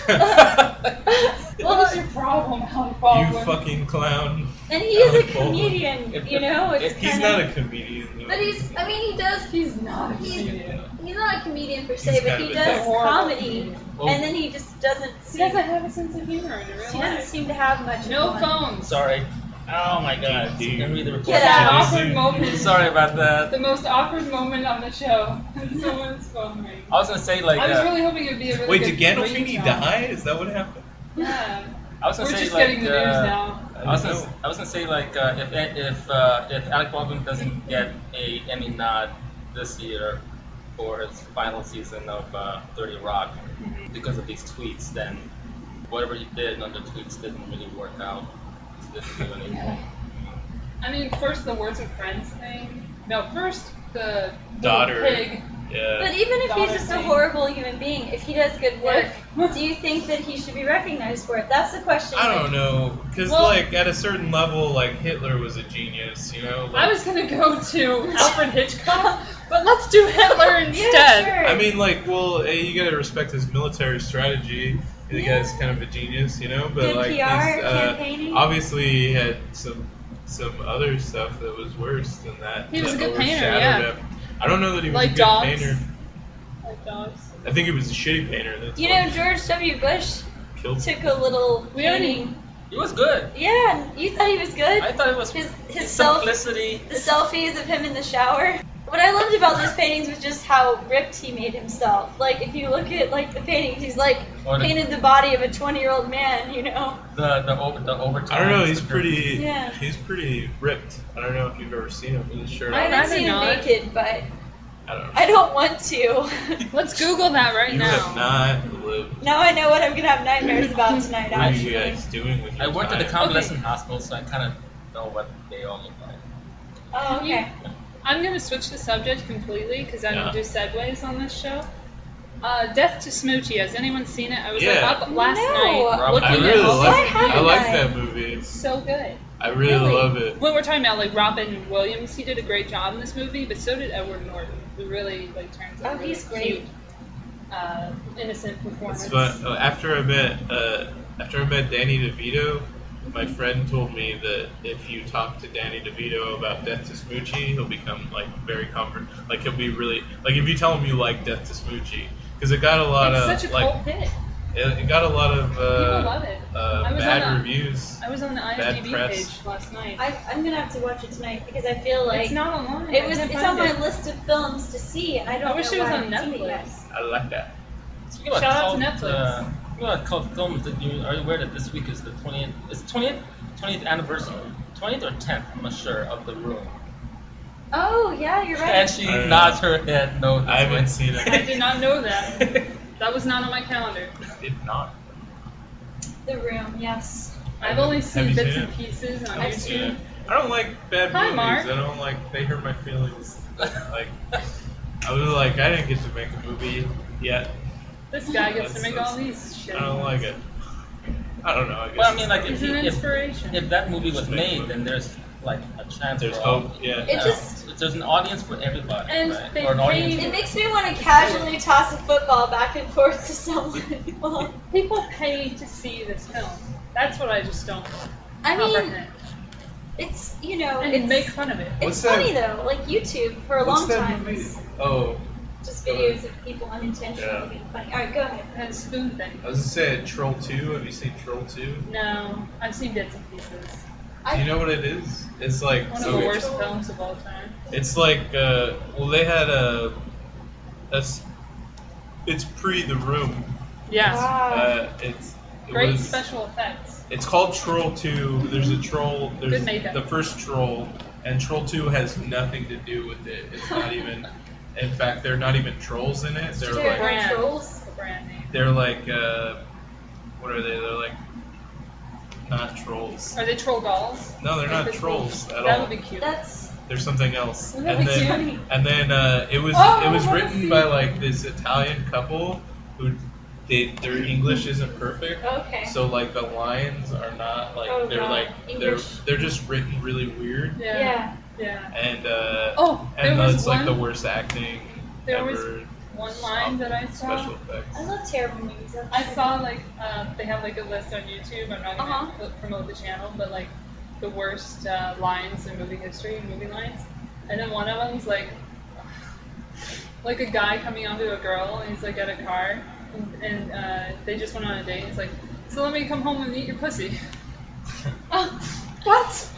Well, What is your problem, Alec Baldwin? You fucking clown. And he is a Alec Baldwin. comedian, you know. It's He's kind not of, a comedian. Though. But he does. He's not a He's- comedian. He's not a comedian per se, He's but kind he of a does dick. comedy, Well- and then he just doesn't. He doesn't have a sense of humor in real He doesn't life. seem to have much. No of one. phones. Sorry. Oh my God. You can read the report. Get That out. awkward moment. Sorry about that. The most awkward moment on the show. Someone's phone rings. I was gonna say like. I was really hoping it would be a really Wait, good did Gandolfini ringtone. die? Is that what happened? Yeah. I was gonna We're say just like. getting the news now. I was gonna say like if Alec Baldwin doesn't get a Emmy nod this year for his final season of 30 Rock because of these tweets, then whatever he did on the tweets didn't really work out. It didn't do anything. I mean, first the Words of Friends thing. No, first the Daughter. little pig. Yeah. But even if he's Daughter just a thing. horrible human being, if he does good work, do you think that he should be recognized for it? That's the question. I don't know, because Well- like at a certain level, like Hitler was a genius, you know. Like, I was gonna go to Alfred Hitchcock, but let's do Hitler instead. Yeah, sure. I mean, like, well, you gotta respect his military strategy. The guy's kind of a genius, you know. But Good like, PR, he's, campaigning. obviously he had some other stuff that was worse than that. He was a that good painter, overshadowed yeah. him. I don't know that he was Like a good dogs. painter. Like dogs. I think he was a shitty painter. That's You why know, George W. Bush he killed him. took a little We already- painting. He was good. Yeah, you thought he was good. I thought it was his his self, simplicity. the selfies of him in the shower. What I loved about those paintings was just how ripped he made himself. Like if you look at like the paintings, he's like Or the- painted the body of a 20-year-old man. You know. The overtones. I don't know. He's the- pretty. Yeah. He's pretty ripped. I don't know if you've ever seen him with his shirt I off. haven't rather seen him not. naked, but I don't know. I don't want to. Let's Google that right You now. have not lived. Now I know what I'm gonna have nightmares about tonight. What are you Actually. guys doing with your I worked at the time? convalescent hospital, so I kind of know what they all look like. Oh, okay. I'm going to switch the subject completely because I Yeah. don't do segues on this show. Death to Smoochie. Has anyone seen it? I was Yeah. up last No. night I looking I at really all like. I haven't I like I? that movie. It's so good. I really love it. When we're talking about like Robin Williams, he did a great job in this movie, but so did Edward Norton, who really like turns out Oh, really he's great. cute, innocent performance. It's fun. After I met Danny DeVito, my friend told me that if you talk to Danny DeVito about Death to Smoochie, he'll become like very like he'll be really like if you tell him you like Death to Smoochie, because it got a lot It's of such a like cult hit. it got a lot of People love it. I was bad on the- reviews. I was on the Bad IMDb press. page last night. I'm gonna have to watch it tonight because I feel like It's not online. it's I on my list of films to see, and I don't I wish know it was why on I haven't seen it yet. Netflix. I like that. Speaking about Shout out to cult, Netflix. Speaking about cult films, are you aware that this week is the 20th? It's 20th anniversary, 20th or 10th? I'm not sure of The Room. Oh yeah, you're right. And she I don't know. nods her head no. I haven't seen I it. did not know that. That was not on my calendar. Did not. The Room, yes. I've only seen Have you bits seen and it? pieces on I've YouTube. seen it. I don't like bad Hi, movies. Mark. I don't like they hurt my feelings. Like I was like I didn't get to make a movie yet. This guy gets to That's- make all these shit. I don't like it. I don't know. I guess. Well, I mean, like He's if, an if, inspiration. if that movie was made, then there's like a chance there's for all. hope. Yeah. It just there's an audience for everybody, And right? they Or an audience. paid- it makes me want to casually toss a football back and forth to someone. Well, People pay to see this film. That's what I just don't I mean, comprehend. it's And it's make fun of it. it's What's that- funny though. Like YouTube for a What's long that time movie? was Oh, just videos of people unintentionally Yeah. being funny. All right, go ahead. That spoon thing. I was gonna say Troll 2. Have you seen Troll 2? No, I've seen bits and pieces. Do you know what it is? It's like One of the worst films of all time. It's like well they had it's pre The Room. Yes. Wow. It Great was, special effects. It's called Troll 2. There's a troll. There's Good makeup. the first troll, and Troll 2 has nothing to do with it. It's not even. In fact, they're not even trolls in it. They're They're like brand. trolls. The brand name. they're like what are they? They're like not trolls. Are they troll dolls? No, they're Like not the trolls at That all. would be cute. That's There's something else. Wouldn't that And be then cute? and then it was Oh, it was I wanna written see by it. like this Italian couple who their English isn't perfect. okay. So like the lines are not like Oh, they're God. like English. they're just written really weird Yeah. Yeah. Yeah. and Oh, there and was it's like one- the worst acting There ever. was one line that I saw. Special effects. I love terrible movies. I saw like they have like a list on YouTube. I'm not gonna Uh-huh. promote the channel, but like the worst lines in movie history, movie lines. And then one of them's like a guy coming onto a girl, and he's like at a car, and they just went on a date. He's like, "So let me come home and eat your pussy." What?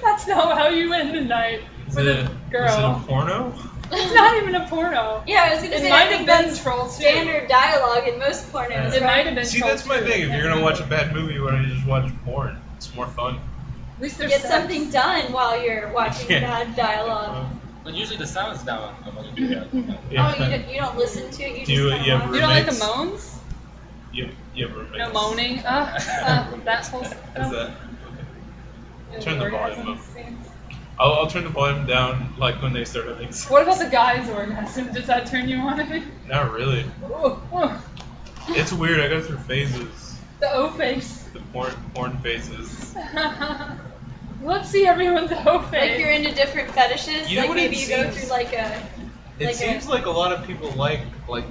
That's not how you end the night Is with it, a is girl. it a porno? It's not even a porno. Yeah, I was gonna It say might I have think been that's Troll 2. standard dialogue in most pornos. It right? might have been. See, Troll that's my 2. thing. If I you're can't gonna watch a remember. bad movie, why don't you just watch porn? It's more fun. At least there's Get sex. something done while you're watching Yeah. bad dialogue. But usually the sound is down when you do that. Yeah. Oh, you don't listen to it. You Do you- just you kinda have watch. You don't like the roommates? moans? You have roommates. No moaning. That whole. Is that? Turn the volume up. Scenes. I'll turn the volume down like when they start having sex. What about the guy's orgasm? Does that turn you on? Not really. The It's weird. I go through phases. O face. The porn phases. Let's see everyone's O Like face. you're into different fetishes. You know like what maybe it you go seems- through like a. It Like seems like a lot of people like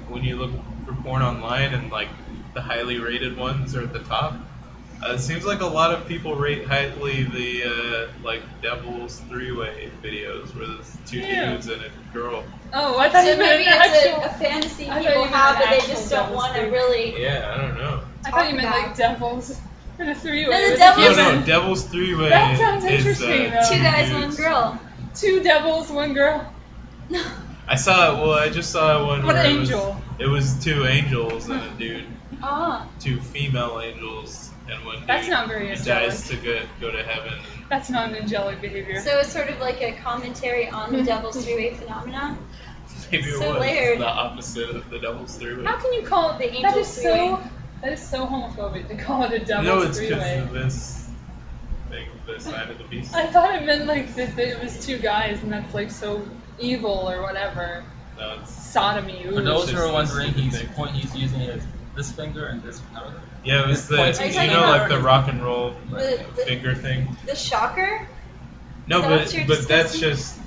when you look for porn online and like the highly rated ones are at the top. It seems like a lot of people rate highly the like Devil's three-way videos where there's two Ew. dudes and a girl. Oh, I thought So you meant maybe an it's actual. a fantasy I thought people you meant have, an but they actual just don't devil's want to three. really. Yeah, I don't know. I thought you meant talk like about. devils in a three-way. No, the with a devils- No, human. no, Devil's three-way. That sounds is, interesting, though. Two guys, one dudes. girl. Two devils, one girl. I just saw one What where angel? it was two angels and a dude, Ah. two female angels and one dude. That's not very who angelic. dies to go to heaven. That's not an angelic behavior. So it's sort of like a commentary on the Devil's Three-Way phenomenon. Maybe it So was layered. the opposite of the Devil's three-way. How can you call it The That angel's is three-way. so. That is so homophobic to call it a devil's No, it's because three-way. of this thing. the sign of the beast. I thought it meant like that it was two guys and that's like so evil or whatever. No, it's Sodomy. For Ooh. those who just are wondering, this he's using this finger and this finger. yeah, it was the Pointing you finger. know like the rock and roll The- finger thing. The shocker? No, Is that but what you're that's discussing? just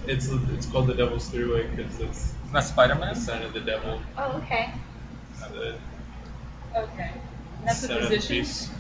it's called the Devil's Three-Way because it's It's not Spider-Man. the sign of the devil. Oh, okay. The Okay. And that's a sign of the position. beast.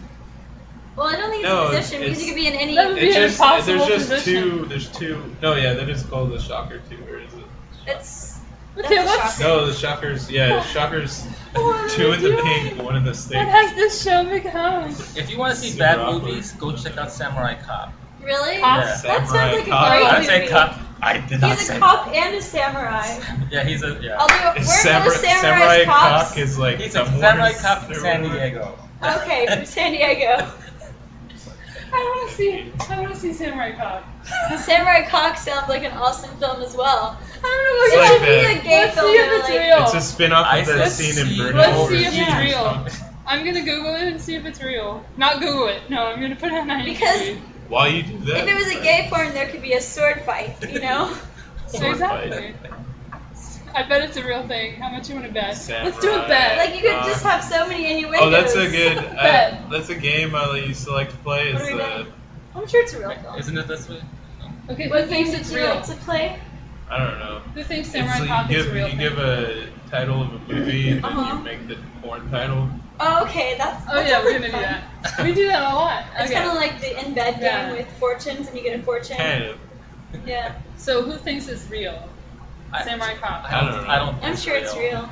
Well, I don't think it's No, a position because it's- you could be in any. That would be It's an just impossible there's just position. there's two. No, yeah, that is called the shocker too, or is it? It's. Okay, That's a let's. shocker. No, the shockers. Yeah, shockers. What are Two we in the doing? pink, one in the stick. What has this show become? If you want to see Super bad awkward. movies, go check out Samurai Cop. Really? Cop? Yeah. That sounds Samurai like a cop. great I movie. say cop. I did not He's say a cop and a samurai. Yeah, he's a yeah. Although we're no Samurai samurai cops. cock is like He's the a samurai Morris cop from or San whatever. Diego. Okay, from San Diego. I want to see Samurai Cop. Samurai Cock sounds like an awesome film as well. I don't know It's if like it should be that. a gay Let's film. see if or it's like, real. It's a spin-off I of that said scene in see. Burning. Let's Or see if it's something. real. I'm gonna Google it and see if it's real. Not Google it. No, I'm gonna put it on IMDb. Because While you do that, if it was a gay porn, there could be a sword fight, you know? sword fight. Exactly. I bet it's a real thing. How much you want to bet? Samurai. Let's do a bet. Like, you could just have so many innuendos. Oh, that's a good. Bet. That's a game I used to like to play. What Is are we betting? I'm sure it's a real film. Isn't it this way? Okay, What who games thinks did it's you real? like to play? I don't know. Who thinks It's Samurai like Cop is a real you thing? give a title of a movie and then Uh-huh. you make the porn title. Oh, okay, that's. Oh that yeah, sounds we're like gonna do fun. that. We do that a lot. It's Okay. kind of like the in bed Yeah. game with fortunes, and you get a fortune. Kind of. Yeah, So who thinks it's real? Samurai Cop. I don't know. I don't. think I'm sure it's real.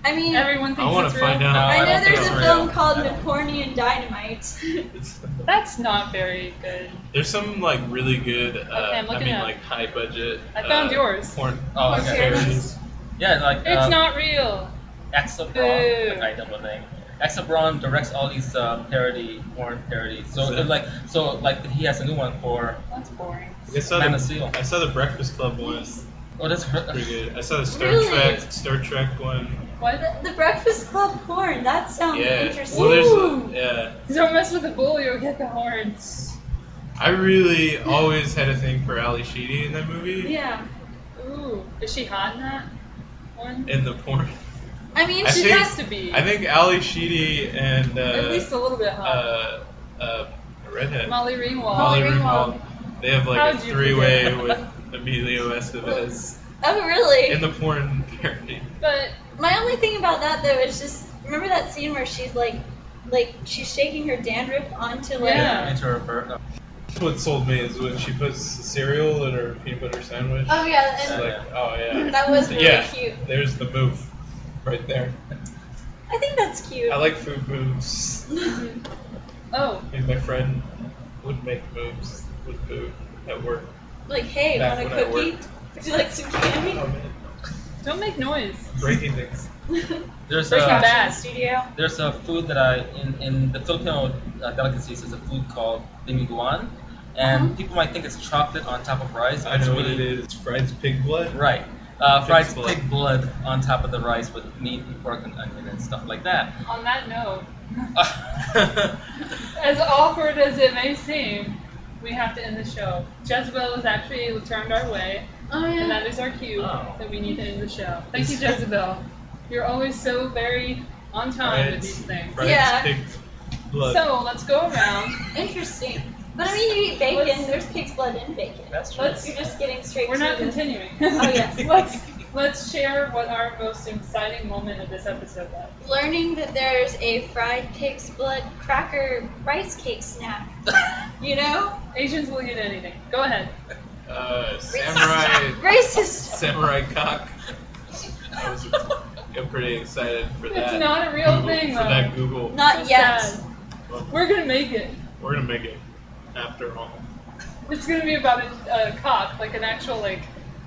I mean, Everyone I thinks want it's to real. find out. No, I I know don't think there's a it's film real. called I don't. Napoleon Dynamite. That's not very good. There's some like really good. I'm looking up. like high budget. I found yours. Porn. Oh, Okay. parodies. Yeah, like It's not real. Exabron. Boo. Like, I don't know the name. Exabron directs all these porn parodies. So Is it? like he has a new one for That's boring. I saw Man the of Steel. I saw the Breakfast Club one. Oh, that's Pretty good. I saw the Really? Star Trek one. What? The Breakfast Club porn. That sounds Yeah. interesting. Well, there's Ooh. yeah. Don't mess with the bull, you'll get the horns. I really always had a thing for Ali Sheedy in that movie. Yeah. Ooh, is she hot in that one? In the porn. I mean, I She think- has to be. I think Ali Sheedy and At least a little bit hot. a redhead. Molly Ringwald. Molly Ringwald. They have like How'd a you three-way forget? with Emilio Estevez oh really? in the porn parody. But My only thing about that though is just remember that scene where she's like she's shaking her dandruff onto like. Yeah. into her bird. What sold me is when she puts cereal in her peanut butter sandwich. Oh yeah, It's and like, oh yeah. that was really Yeah. cute. There's the move, right there. I think that's cute. I like food moves. oh, Me and my friend would make moves with food at work. Like, hey, Back want a when I cookie? worked. Would you like some candy? Oh man, don't make noise. breaking things. There's Breaking a Bad. Studio. there's a food that in the Filipino delicacies is a food called dinuguan, and Uh-huh. people might think it's chocolate on top of rice. I It's know what really- it is. It's fried pig blood. Right. Fried blood. pig blood on top of the rice with meat and pork and onion and stuff like that. On that note, as awkward as it may seem, we have to end the show. Jezebel has actually turned our way, Oh and yeah. that is our cue Oh. that we need to end the show. Thank you, Jezebel. You're always so very on time with these things. Fried Yeah. pig blood. So let's go around. Interesting. But I mean, you eat bacon. Let's- There's pig's blood in bacon. That's true. Let's. You're just getting straight We're to not the- continuing. Oh, yes. Let's share what our most exciting moment of this episode was. Learning that there's a fried pig's blood cracker rice cake snack. You know? Asians will eat anything. Go ahead. Samurai. Racist. Samurai cock. I'm pretty excited for that. Uh, It's not a real Google, thing, for though. that Google. Not So yet. sad. We're gonna make it. We're gonna make it after all. It's gonna be about a cock, like an actual like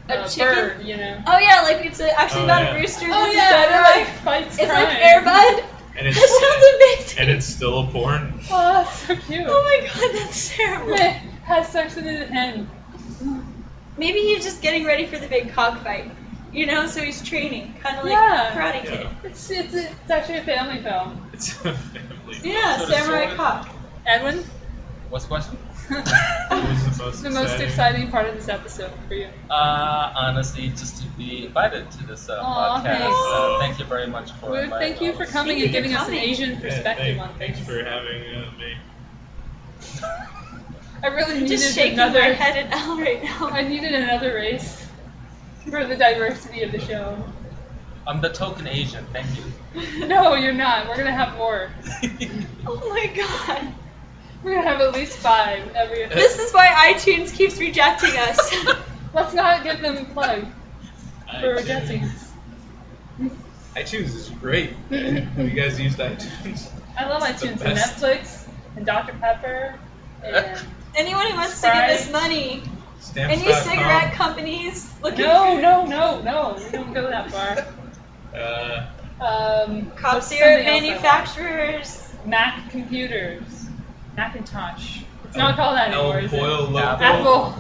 A chicken? bird, you know. Oh yeah, like it's actually Oh, about yeah. a rooster. Oh that's yeah, a it samurai. like fights It's crime. like Air Bud. And That it's sounds amazing. and it's still a porn. Oh, that's so cute. Oh my god, that's terrible. Meh, has sex with an hen. Maybe he's just getting ready for the big cockfight. You know, so he's training, kind of like Yeah. Karate Yeah. Kid. It's actually a family film. It's a family. Yeah, So the samurai sword- cock. Edwin, What's the question? What was The most exciting part of this episode for you. Honestly, just to be invited to this Aw, podcast. thanks. Thank you very much for Well, inviting thank you for us. coming Thank and you giving for us an coming. Asian perspective on Thanks things. for having me. I really I'm just needed shaking my another. head at Elle right now. I needed another race for the diversity of the show. I'm the token Asian. Thank you. No, you're not. We're gonna have more. Oh my god. We're gonna have at least 5 every. This is why iTunes keeps rejecting us. Let's not give them a plug for iTunes. rejecting us. iTunes is great. Have you guys used iTunes? I love It's the iTunes and best. Netflix and Dr. Pepper and Anyone who wants to give us Sprite. money, Stamps.com. any cigarette companies looking no, for we don't go that far. cough what's syrup something else I manufacturers. want? Mac computers, Macintosh. It's not called that anymore. El Is it? Pollo Loco. Apple.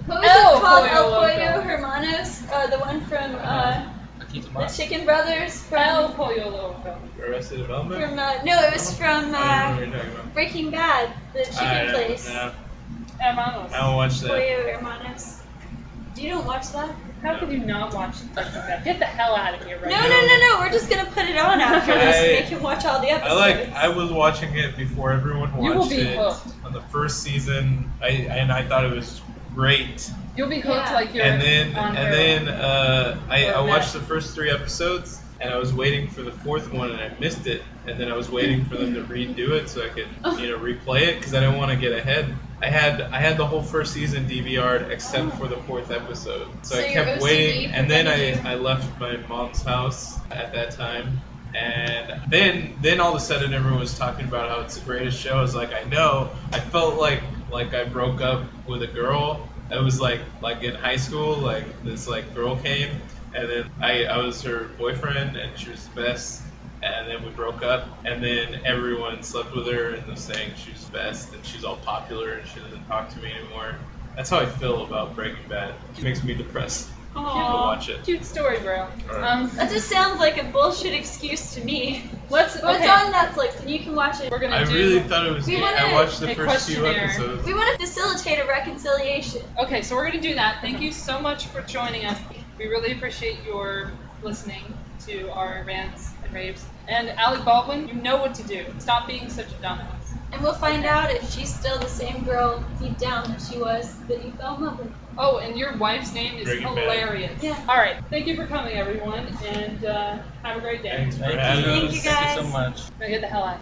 What was El it called? Pollo El Loco. Pollo Hermanos? The one from Akita the Mas. Chicken Brothers from El Pollo Loco. Arrested Development? from no, it was from I don't know what you're talking about. Breaking Bad, the chicken place. No, Hermanos. I don't watch that. Pollo Hermanos. You don't watch that? How could you not watch that? Get the hell out of here right No, now. no. We're just gonna put it on after this and make him watch all the episodes. I was watching it before everyone You will watched be it hooked. on the first season. I thought it was great. You'll be hooked Yeah. like you're And then on I Or watched Mac. the first 3 episodes and I was waiting for the 4th one and I missed it. And then I was waiting for them to redo it so I could replay it because I didn't want to get ahead. I had the whole first season DVR'd except for the 4th episode. So I your kept OCD waiting, and then prevented I left my mom's house at that time. And then all of a sudden everyone was talking about how it's the greatest show. I was like, I know. I felt like I broke up with a girl. It was like in high school, like this girl came, and then I was her boyfriend, and she was the best. And then we broke up, and then everyone slept with her and was saying she was the best, and she's all popular, and she doesn't talk to me anymore. That's how I feel about Breaking Bad. It makes me depressed to Aw. watch it. Cute story, bro. Alright. That just sounds like a bullshit excuse to me. Let's. But Okay. it's on Netflix and you can watch it. We're gonna I do. really thought it was We good. wanna- I watched a the first 2 questionnaire. episodes. We want to facilitate a reconciliation. Okay, so we're gonna do that. Thank you so much for joining us. We really appreciate your listening to our rants and raves. And Alec Baldwin, you know what to do. Stop being such a dumbass. And we'll find out if she's still the same girl deep down that she was that you fell in love with. Oh, and your wife's name is Breaking Bad. hilarious. Yeah. All right. Thank you for coming, everyone, and have a great day. Thanks for Thank having you. Thank you, us. guys. Thank you so much. Now get the hell out.